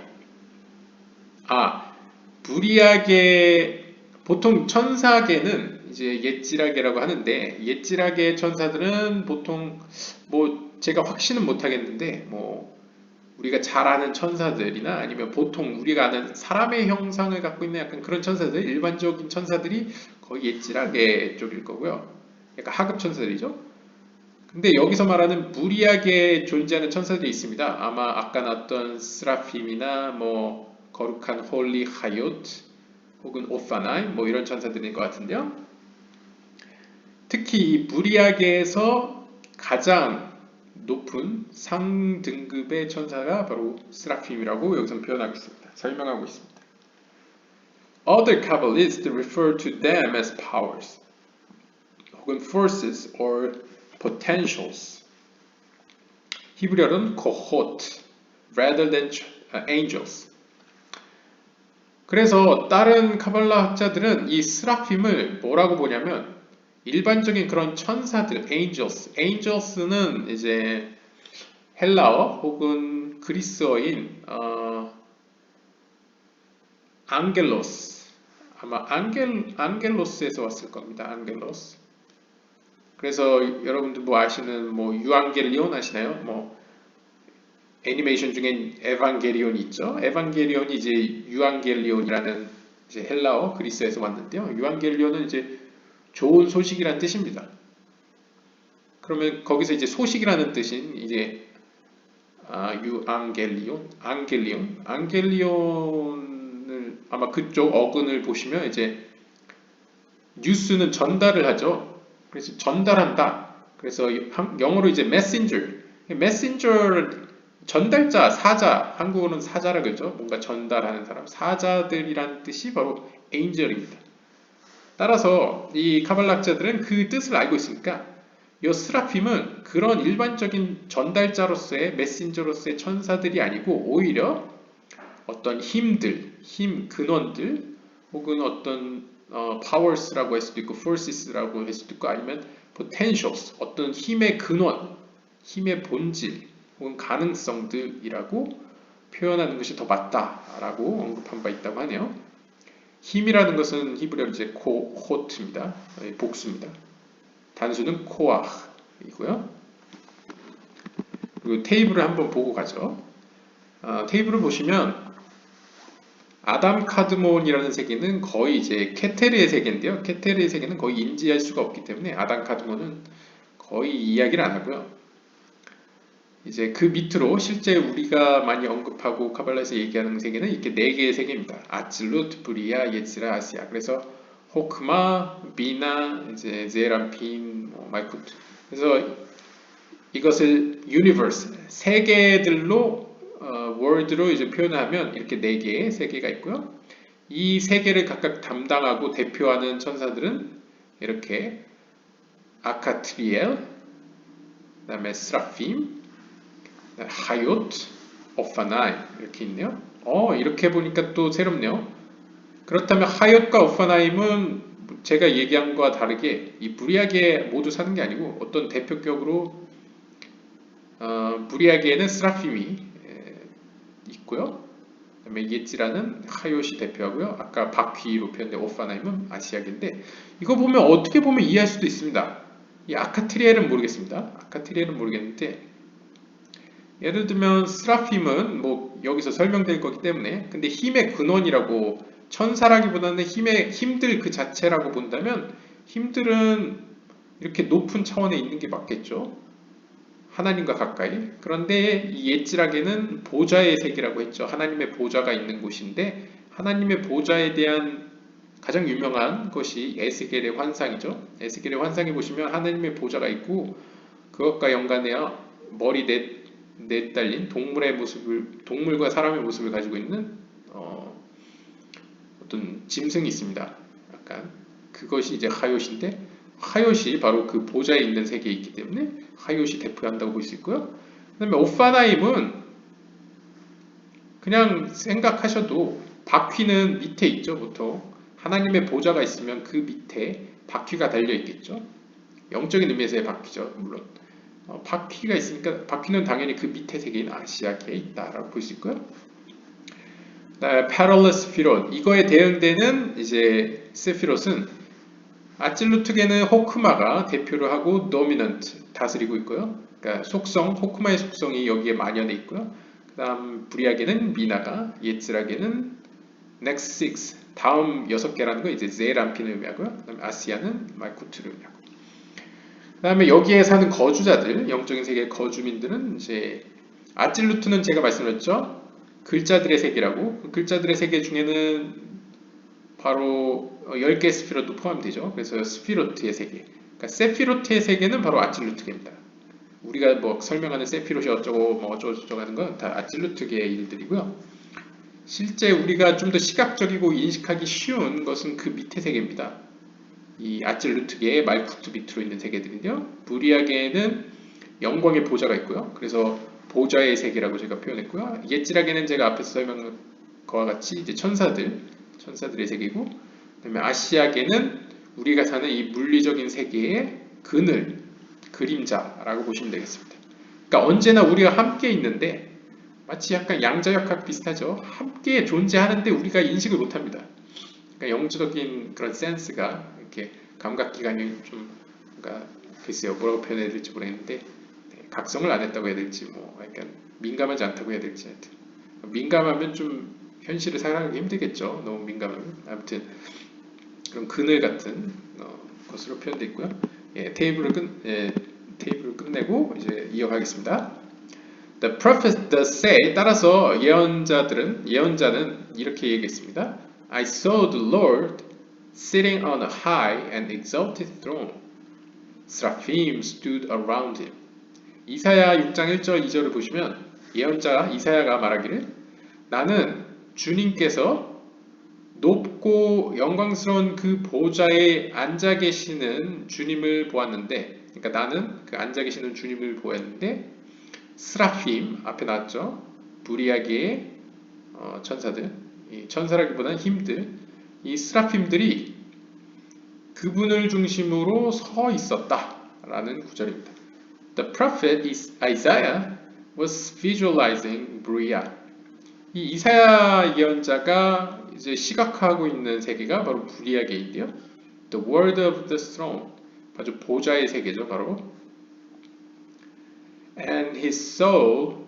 [SPEAKER 1] 부리아계, 보통 천사계는 이제 옛지라계라고 하는데, 옛지라계 천사들은 보통 뭐 제가 확신은 못 하겠는데 뭐 우리가 잘 아는 천사들이나 아니면 보통 우리가 아는 사람의 형상을 갖고 있는 약간 그런 천사들, 일반적인 천사들이 거의 옛지라계 쪽일 거고요. 약간 하급 천사들이죠. 근데 여기서 말하는 무리하게 존재하는 천사들이 있습니다. 아마 아까 나왔던 스라핌이나 뭐 거룩한 홀리 하요트 혹은 오파나이 뭐 이런 천사들일 것 같은데요. 특히 이 무리하게에서 가장 높은 상등급의 천사가 바로 스라핌이라고 여기서 표현하고 있습니다. 설명하고 있습니다. Other Kabbalists refer to them as powers, 혹은 forces or potentials. 히브리어로는 kohot, rather than angels. 그래서 다른 카발라 학자들은 이 스라핌을 뭐라고 보냐면 일반적인 그런 천사들, angels는 이제 헬라어 혹은 그리스어인 안겔로스, 아마 안겔로스에서 왔을 겁니다. 안겔로스. 그래서 여러분들 뭐 아시는 뭐 유앙겔리온 아시나요? 뭐 애니메이션 중엔 에반게리온이 있죠. 에반게리온이 이제 유앙겔리온이라는 이제 헬라어 그리스에서 왔는데요. 유앙겔리온은 이제 좋은 소식이라는 뜻입니다. 그러면 거기서 이제 소식이라는 뜻인 이제 안겔리온을 아마 그쪽 어근을 보시면 이제 뉴스는 전달을 하죠. 그래서 전달한다. 그래서 영어로 이제 메신저 전달자, 사자, 한국어는 사자라 그러죠. 뭔가 전달하는 사람, 사자들이란 뜻이 바로 엔젤입니다. 따라서 이 카발락자들은 그 뜻을 알고 있으니까 이 스라핌은 그런 일반적인 전달자로서의 메신저로서의 천사들이 아니고 오히려 어떤 힘 근원들 혹은 어떤 powers라고 할 수도 있고 forces라고 할 수도 있고 아니면 potentials, 어떤 힘의 근원, 힘의 본질 혹은 가능성들이라고 표현하는 것이 더 맞다라고 언급한 바 있다고 하네요. 힘이라는 것은 히브리어로 이제 코호트입니다. 복수입니다. 단수는 코아이고요. 그리고 테이블을 한번 보고 가죠. 테이블을 보시면 아담 카드몬이라는 세계는 거의 이제 케테르의 세계인데요. 케테르의 세계는 거의 인지할 수가 없기 때문에 아담 카드몬은 거의 이야기를 안 하고요. 이제 그 밑으로 실제 우리가 많이 언급하고 카발라에서 얘기하는 세계는 이렇게 4개의 세계입니다. 아칠룻, 브리아, 예츠라, 아시아. 그래서 호크마, 비나, 이제 제람핀, 말쿠트. 그래서 이것을 유니버스, 세계들로 월드로 이제 표현하면 이렇게 4개의 세계가 있고요. 이 세계를 각각 담당하고 대표하는 천사들은 이렇게 아카트리엘, 그다음에 스라핌, 하요트, 오파나이 이렇게 있네요. 이렇게 보니까 또 새롭네요. 그렇다면 하요트과 오파나임은 제가 얘기한 것과 다르게 이 무리하게 모두 사는 게 아니고 어떤 대표격으로 무리하게에는 스라핌이 있고요. 그다음에 예지라는 하요시 대표하고요. 아까 바퀴로 표현된 오파나임은 아시아계인데 이거 보면 어떻게 보면 이해할 수도 있습니다. 이 아카트리엘은 모르겠는데 예를 들면 스라핌은 뭐 여기서 설명될 거기 때문에 근데 힘의 근원이라고 천사라기보다는 힘들 그 자체라고 본다면 힘들은 이렇게 높은 차원에 있는 게 맞겠죠. 하나님과 가까이. 그런데 이 옛지락에는 보좌의 세계라고 했죠. 하나님의 보좌가 있는 곳인데 하나님의 보좌에 대한 가장 유명한 것이 에스겔의 환상이죠. 에스겔의 환상에 보시면 하나님의 보좌가 있고 그것과 연관해야 머리 넷 달린 동물과 사람의 모습을 가지고 있는 어떤 짐승이 있습니다. 약간 그것이 이제 하얏인데 하얏이 바로 그 보좌에 있는 세계에 있기 때문에 하얏이 대표한다고 볼 수 있고요. 그 다음에 오파나임은 그냥 생각하셔도 바퀴는 밑에 있죠. 보통 하나님의 보좌가 있으면 그 밑에 바퀴가 달려 있겠죠. 영적인 의미에서의 바퀴죠. 물론 바퀴가 있으니까 바퀴는 당연히 그 밑에 세계인 아시아계에 있다라고 볼 수 있고요. 패럴러 스피롯 이거에 대응되는 이제 세피롯은 아찔루트계는 호크마가 대표를 하고 도미넌트 다스리고 있고요. 그러니까 속성 호크마의 속성이 여기에 만연해 있고요. 그다음 브리아계는 미나가 예츠라계는 next six 다음 6개라는 거 이제 제람핀을 의미하고요. 그다음에 아시아는 말쿠트를 의미하고. 그다음에 여기에 사는 거주자들 영적인 세계의 거주민들은 이제 아찔루트는 제가 말씀드렸죠. 글자들의 세계라고 그 글자들의 세계 중에는 바로 10개 스피롯도 포함되죠. 그래서 스피로트의 세계 그러니까 세피로트의 세계는 바로 아찔루트계입니다. 우리가 뭐 설명하는 세피롯이 어쩌고 뭐 어쩌고 하는 건 다 아찔루트계의 일들이고요. 실제 우리가 좀 더 시각적이고 인식하기 쉬운 것은 그 밑에 세계입니다. 이 아찔루트계의 말쿠트 밑으로 있는 세계들은요. 브리아계에는 영광의 보좌가 있고요. 그래서 보좌의 세계라고 제가 표현했고요. 옛지락에는 제가 앞에서 설명한 것과 같이 이제 천사들의 세계고, 그다음에 아시아계는 우리가 사는 이 물리적인 세계의 그늘, 그림자라고 보시면 되겠습니다. 그러니까 언제나 우리가 함께 있는데 마치 약간 양자역학 비슷하죠. 함께 존재하는데 우리가 인식을 못합니다. 그러니까 영적인 그런 센스가 이렇게 감각기관이 좀 그러니까 글쎄요 뭐라고 표현해야 될지 모르겠는데 각성을 안 했다고 해야 될지 뭐 약간 민감하지 않다고 해야 될지 하여튼 민감하면 좀 현실을 살아가기 힘들겠죠. 너무 민감하면 아무튼 그런 그늘 같은 것으로 표현되어 있고요. 테이블을 끝내고 이제 이어가겠습니다. The prophet does say 따라서 예언자는 이렇게 얘기했습니다. I saw the Lord sitting on a high and exalted throne. Seraphim stood around him. 이사야 6장 1절 2절을 보시면 예언자 이사야가 말하기를 나는 주님께서 높고 영광스러운 그 보좌에 앉아 계시는 주님을 보았는데 그러니까 나는 그 앉아 계시는 주님을 보았는데 스라핌 앞에 나왔죠. 브리아계의 천사들 이 천사라기보다는 힘들 이 스라핌들이 그분을 중심으로 서 있었다라는 구절입니다. The prophet Isaiah was visualizing Bria. 이 이사야 예언자가 이제 시각화하고 있는 세계가 바로 브리아계인데요. The world of the throne. 아주 보좌의 세계죠, 바로. And he saw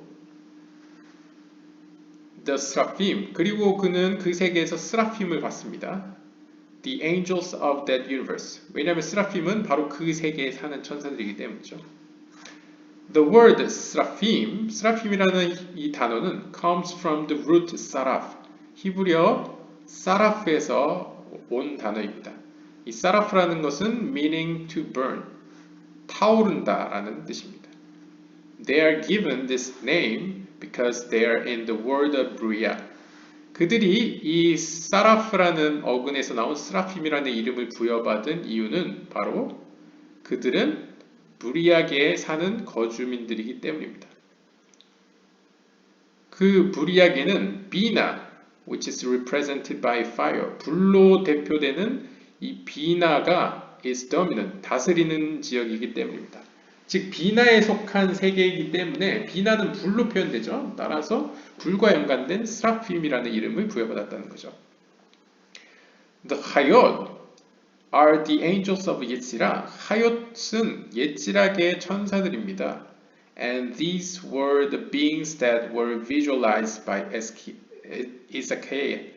[SPEAKER 1] the seraphim. 그리고 그는 그 세계에서 스라핌을 봤습니다. The angels of that universe. 왜냐하면 스라핌은 바로 그 세계에 사는 천사들이기 때문이죠. The word seraphim, seraphim이라는 이 단어는 comes from the root saraf. 히브리어 사라프에서 온 단어입니다. 이 사라프라는 것은 meaning to burn, 타오른다라는 뜻입니다. They are given this name because they are in the world of Bria. 그들이 이 사라프라는 어근에서 나온 스라핌이라는 이름을 부여받은 이유는 바로 그들은 브리아계에 사는 거주민들이기 때문입니다. 그 브리아계는 비나, which is represented by fire, 불로 대표되는 이 비나가 is dominant, 다스리는 지역이기 때문입니다. 즉 비나에 속한 세계이기 때문에 비나는 불로 표현되죠. 따라서 불과 연관된 스라핌이라는 이름을 부여받았다는 거죠. The Hayot are the angels of Yetzirah. 하얏은 예tsi락의 천사들입니다. And these were the beings that were visualized by Ezekiel.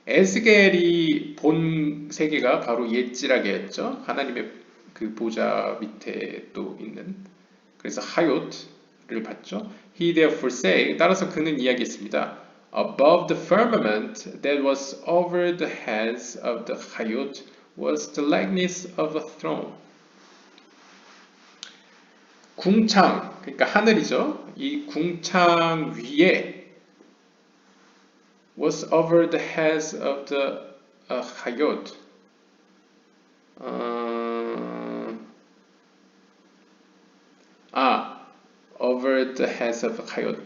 [SPEAKER 1] 에스겔이 본 세계가 바로 옛지라게였죠. 하나님의 그 보좌 밑에 또 있는. 그래서 하얏을 봤죠. He therefore say, 따라서 그는 이야기했습니다. Above the firmament that was over the heads of the 하얏 was the likeness of a throne. 궁창, 그러니까 하늘이죠. 이 궁창 위에 was over the heads of the 하얏. over the heads of 하얏.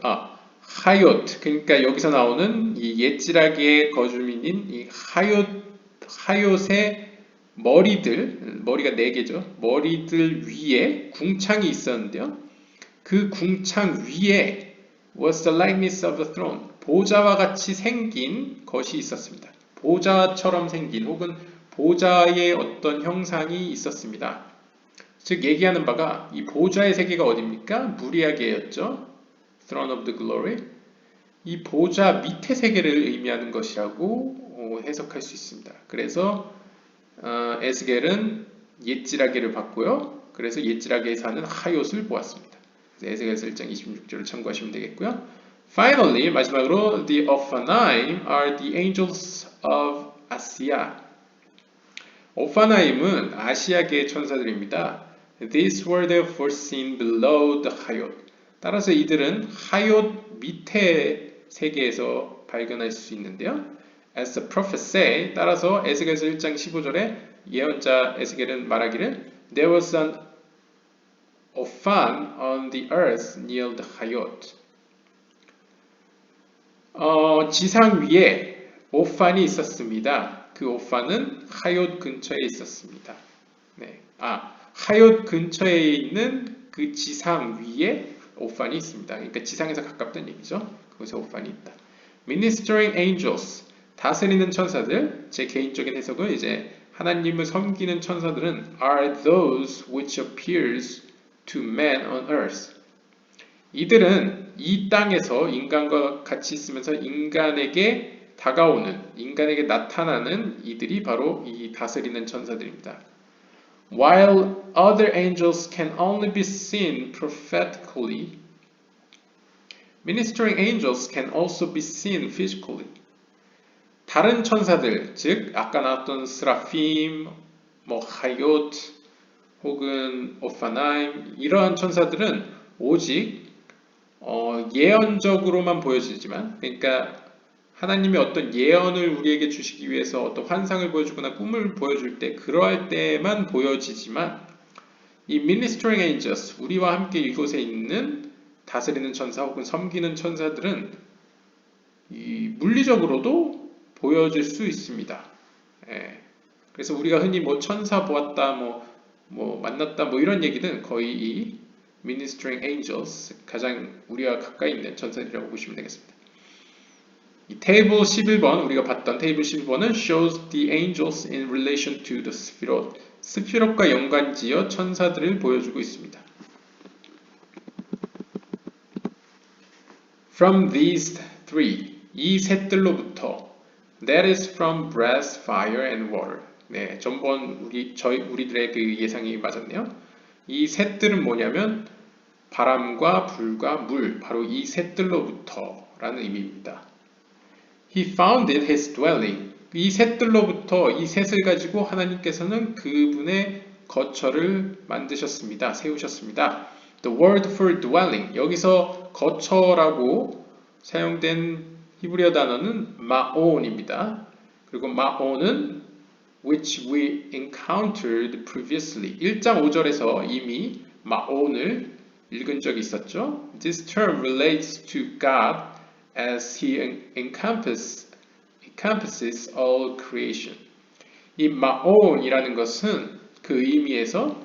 [SPEAKER 1] 하얏. 그러니까 여기서 나오는 이 옛지라기의 거주민인 이 하얏의 머리가 네 개죠. 머리들 위에 궁창이 있었는데요. 그 궁창 위에 was the likeness of a throne. 보좌와 같이 생긴 것이 있었습니다. 보좌처럼 생긴 혹은 보좌의 어떤 형상이 있었습니다. 즉 얘기하는 바가 이 보좌의 세계가 어디입니까? 무리아게였죠. Throne of the Glory. 이 보좌 밑의 세계를 의미하는 것이라고 해석할 수 있습니다. 그래서 에스겔은 옛지라게를 봤고요. 그래서 옛지라게에 사는 하얏을 보았습니다. 그래서 에스겔 1장 26절을 참고하시면 되겠고요. Finally, 마지막으로 the Ophanim are the angels of Asia. 오파나임은 아시아계의 천사들입니다. These were therefore seen below the 하얏. 따라서 이들은 하얏 밑의 세계에서 발견할 수 있는데요. As the prophets say, 따라서 에스겔서 1장 15절에 예언자 에스겔은 말하기를 There was an Ophan on the earth near the 하얏. 지상 위에 오판이 있었습니다. 그 오판은 하얏 근처에 있었습니다. 네. 하얏 근처에 있는 그 지상 위에 오판이 있습니다. 그러니까 지상에서 가깝다는 얘기죠. 그곳에 오판이 있다. Ministering angels, 다스리는 천사들, 제 개인적인 해석은 이제 하나님을 섬기는 천사들은 are those which appears to man on earth. 이들은 이 땅에서 인간과 같이 있으면서 인간에게 다가오는, 인간에게 나타나는 이들이 바로 이 다스리는 천사들입니다. While other angels can only be seen prophetically, ministering angels can also be seen physically. 다른 천사들, 즉 아까 나왔던 스라핌, 하얏, 혹은 오파나임 이러한 천사들은 오직 예언적으로만 보여지지만, 그러니까 하나님의 어떤 예언을 우리에게 주시기 위해서 어떤 환상을 보여주거나 꿈을 보여줄 때 그러할 때만 보여지지만 이 ministering angels, 우리와 함께 이곳에 있는 다스리는 천사 혹은 섬기는 천사들은 이 물리적으로도 보여질 수 있습니다. 그래서 우리가 흔히 천사 보았다, 만났다, 이런 얘기는 거의 이 ministering angels, 가장 우리와 가까이 있는 천사들이라고 보시면 되겠습니다. 이 테이블 11번, 우리가 봤던 테이블 11번은 shows the angels in relation to the 스피롯, 스피롯과 연관지어 천사들을 보여주고 있습니다. From these three, 이 셋들로부터, that is from breath, fire and water. 네, 전번 우리들의 그 예상이 맞았네요. 이 셋들은 뭐냐면 바람과 불과 물, 바로 이 셋들로부터 라는 의미입니다. He founded his dwelling. 이 셋들로부터 이 셋을 가지고 하나님께서는 그분의 거처를 만드셨습니다. 세우셨습니다. The word for dwelling, 여기서 거처라고 사용된 히브리어 단어는 마온입니다. 그리고 마온은 which we encountered previously. 1장 5절에서 이미 마온을 읽은 적이 있었죠. This term relates to God as He encompasses all creation. 이 마온이라는 것은 그 의미에서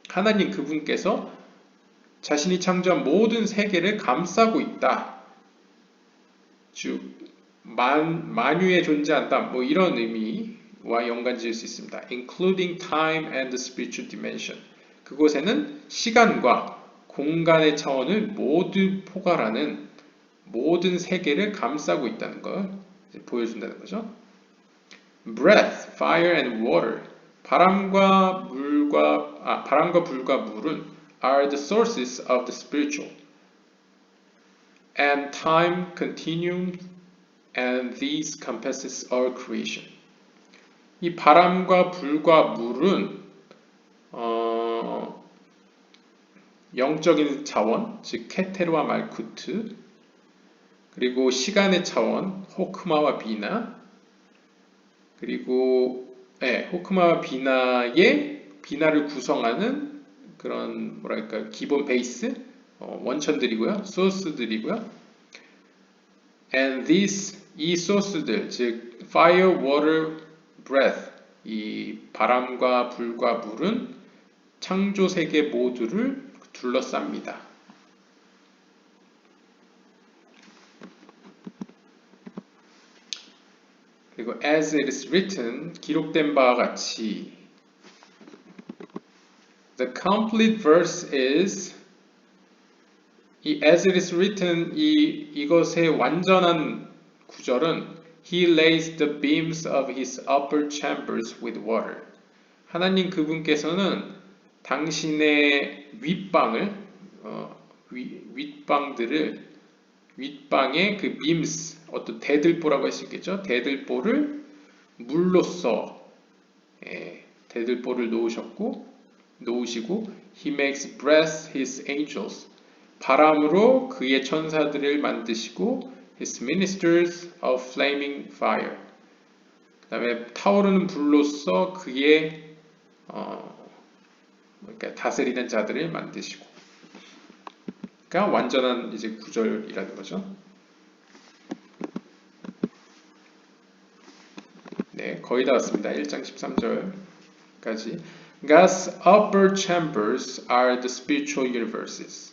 [SPEAKER 1] 하나님 그분께서 자신이 창조한 모든 세계를 감싸고 있다. 즉 만유에 존재한다. 이런 의미와 연관지을 수 있습니다. Including time and the spiritual dimension. 그곳에는 시간과 공간의 차원을 모두 포괄하는 모든 세계를 감싸고 있다는 걸 보여준다는 거죠. breath, fire and water. 바람과 불과 물은 are the sources of the spiritual. And time continuum and these compasses all creation. 이 바람과 불과 물은 영적인 차원, 즉 케테르와 말쿠트, 그리고 시간의 차원, 호크마와 비나, 그리고 호크마와 비나를 구성하는 그런 뭐랄까 기본 베이스, 원천들이고요, 소스들이고요. And 이 소스들, 즉 fire, water, breath, 이 바람과 불과 물은 창조 세계 모두를 둘러쌉니다. 그리고 as it is written, 기록된 바와 같이 the complete verse is 이 as it is written 이것의 완전한 구절은 He lays the beams of his upper chambers with water. 하나님 그분께서는 당신의 윗방의 그 beams, 어떤 대들보라고 할 수 있겠죠? 대들보를 물로써 대들보를 놓으시고 He makes breath his angels. 바람으로 그의 천사들을 만드시고 His ministers of flaming fire. 그 다음에 타오르는 불로써 그의 그러니까 다스리는 자들을 만드시고. 그러니까 완전한 이제 구절이라는 거죠. 네, 거의 다 왔습니다. 1장 13절까지. God's upper chambers are the spiritual universes.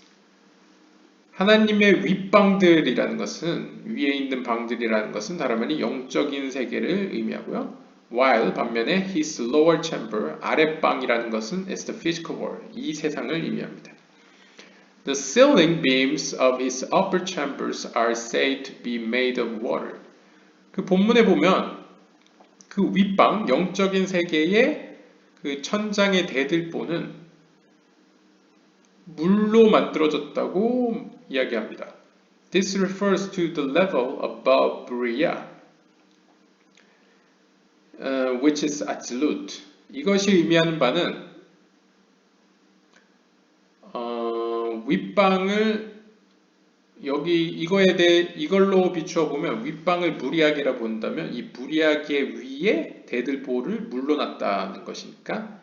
[SPEAKER 1] 하나님의 윗방들이라는 것은 위에 있는 방들이라는 것은 다름 아닌 영적인 세계를 의미하고요. While 반면에 his lower chamber 아랫방이라는 것은 is the physical world 이 세상을 의미합니다. The ceiling beams of his upper chambers are said to be made of water. 그 본문에 보면 그 윗방 영적인 세계의 그 천장의 대들보는 물로 만들어졌다고 이야기합니다. This refers to the level above Bria, which is absolute. 이것이 의미하는 바는 윗방을 이걸로 비추어 보면 윗방을 무리하게라 본다면 이 무리하게 위에 대들보를 물로 놨다는 것이니까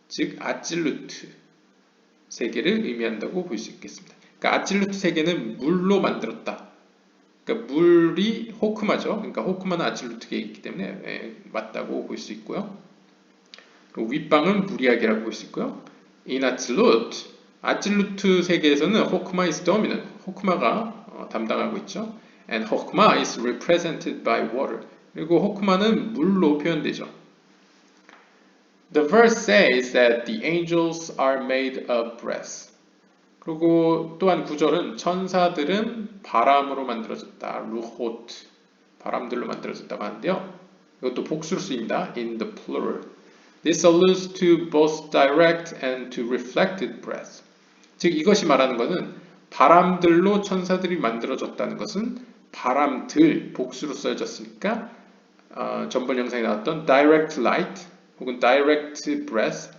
[SPEAKER 1] 즉 아찔루트 세계를 의미한다고 볼 수 있겠습니다. 그러니까 아찔루트 세계는 물로 만들었다. 그러니까 물이 호크마죠. 그러니까 호크마는 아찔루트계에 있기 때문에 맞다고 볼 수 있고요. 그리고 윗방은 무리하게라고 볼 수 있고요. In 아찔루트 세계에서는 호크마 is dominant. 호크마가 담당하고 있죠. And 호크마 is represented by water. 그리고 호크마는 물로 표현되죠. The verse says that the angels are made of breath. 그리고 또한 구절은 천사들은 바람으로 만들어졌다. 루호트, 바람들로 만들어졌다고 하는데요. 이것도 복수로 쓰입니다. In the plural. This alludes to both direct and to reflected breath. 즉 이것이 말하는 것은 바람들로 천사들이 만들어졌다는 것은 바람들, 복수로 써졌으니까 전번 영상에 나왔던 direct light 혹은 direct breath,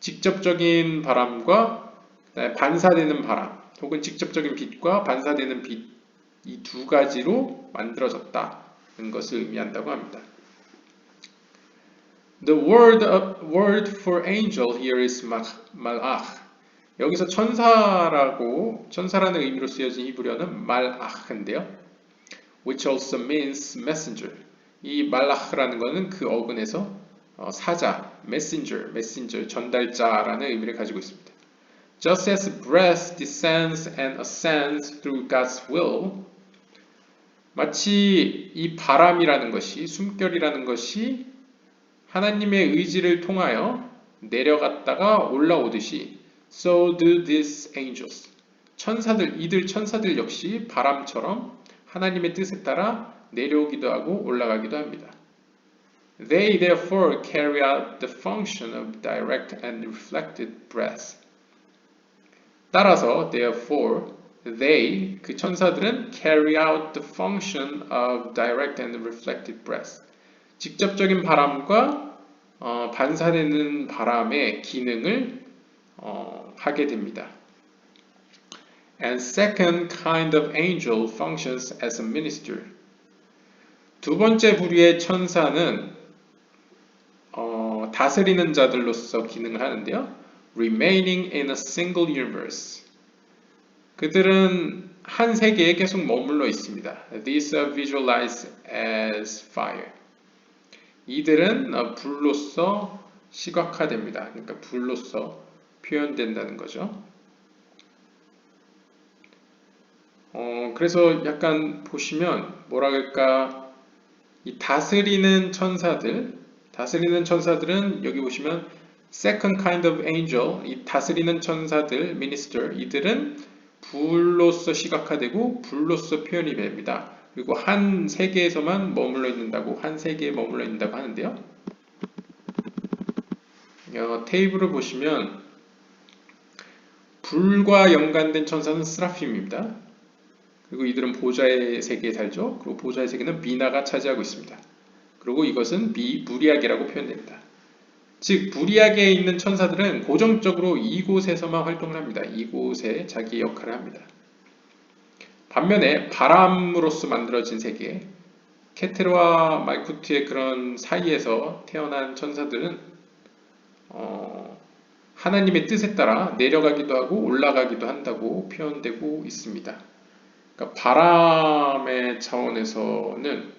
[SPEAKER 1] 직접적인 바람과 반사되는 바람 혹은 직접적인 빛과 반사되는 빛, 이 두 가지로 만들어졌다는 것을 의미한다고 합니다. The word for angel here is malach. 여기서 천사라는 의미로 쓰여진 히브리어는 말아흐인데요. Which also means messenger. 이 말아흐라는 것은 그 어근에서 사자, messenger, 전달자라는 의미를 가지고 있습니다. Just as breath descends and ascends through God's will, 마치 이 바람이라는 것이, 숨결이라는 것이 하나님의 의지를 통하여 내려갔다가 올라오듯이 So do these angels. 이들 천사들 역시 바람처럼 하나님의 뜻에 따라 내려오기도 하고 올라가기도 합니다. They therefore carry out the function of direct and reflected breath. 따라서 therefore they 그 천사들은 carry out the function of direct and reflected breath. 직접적인 바람과 반사되는 바람의 기능을 하게 됩니다. And second kind of angel functions as a minister. 두 번째 부류의 천사는 다스리는 자들로서 기능을 하는데요. Remaining in a single universe. 그들은 한 세계에 계속 머물러 있습니다. These are visualized as fire. 이들은 불로서 시각화됩니다. 그러니까 불로서 표현된다는 거죠. 그래서 약간 보시면 뭐라 그럴까 이 다스리는 천사들은 여기 보시면 second kind of angel 이 다스리는 천사들 minister 이들은 불로서 시각화되고 불로서 표현이 됩니다. 그리고 한 세계에서만 머물러 있는다고 한 세계에 머물러 있는다고 하는데요. 테이블을 보시면 불과 연관된 천사는 스라핌입니다. 그리고 이들은 보좌의 세계에 살죠. 그리고 보좌의 세계는 비나가 차지하고 있습니다. 그리고 이것은 무리아게라고 표현됩니다. 즉 무리아게에 있는 천사들은 고정적으로 이곳에서만 활동을 합니다. 이곳에 자기 역할을 합니다. 반면에 바람으로서 만들어진 세계, 케테르와 말쿠트의 그런 사이에서 태어난 천사들은 하나님의 뜻에 따라 내려가기도 하고 올라가기도 한다고 표현되고 있습니다. 그러니까 바람의 차원에서는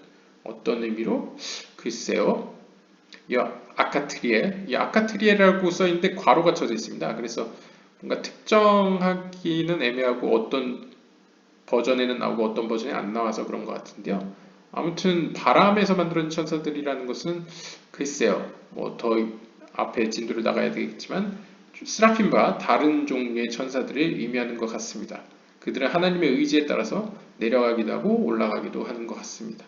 [SPEAKER 1] 어떤 의미로? 글쎄요. 이 아카트리에라고 써있는데 괄호가 쳐져 있습니다. 그래서 뭔가 특정하기는 애매하고 어떤 버전에는 나오고 어떤 버전에 안 나와서 그런 것 같은데요. 아무튼 바람에서 만들어진 천사들이라는 것은 글쎄요. 뭐 더 앞에 진도를 나가야 되겠지만 스라핌과 다른 종류의 천사들을 의미하는 것 같습니다. 그들은 하나님의 의지에 따라서 내려가기도 하고 올라가기도 하는 것 같습니다.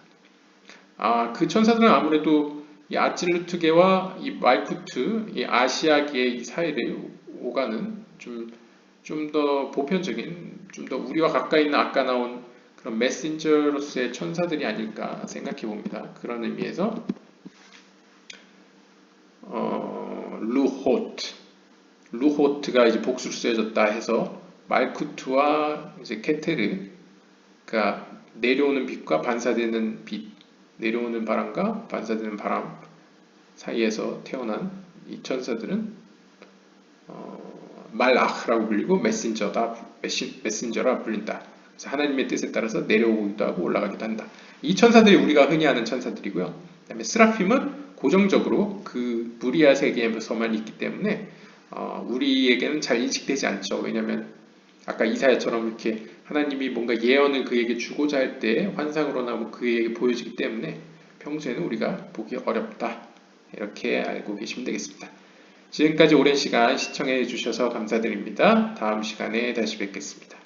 [SPEAKER 1] 그 천사들은 아무래도 이 아찔루트계와 이 말쿠트, 이 아시아계의 사이를 오가는 좀 더 보편적인, 좀 더 우리와 가까이 있는 아까 나온 그런 메신저로서의 천사들이 아닐까 생각해 봅니다. 그런 의미에서 루호트가 이제 복수로 쓰여졌다 해서 말쿠트와 이제 케테르가 내려오는 빛과 반사되는 빛, 내려오는 바람과 반사되는 바람 사이에서 태어난 이 천사들은 말라흐라고 불리고 메신저라 불린다. 그래서 하나님의 뜻에 따라서 내려오기도 하고 올라가기도 한다. 이 천사들이 우리가 흔히 아는 천사들이고요. 그다음에 스라핌은 고정적으로 그 무리아 세계에서만 있기 때문에 우리에게는 잘 인식되지 않죠. 왜냐하면 아까 이사야처럼 이렇게 하나님이 뭔가 예언을 그에게 주고자 할 때 환상으로나 뭐 그에게 보여지기 때문에 평소에는 우리가 보기 어렵다. 이렇게 알고 계시면 되겠습니다. 지금까지 오랜 시간 시청해 주셔서 감사드립니다. 다음 시간에 다시 뵙겠습니다.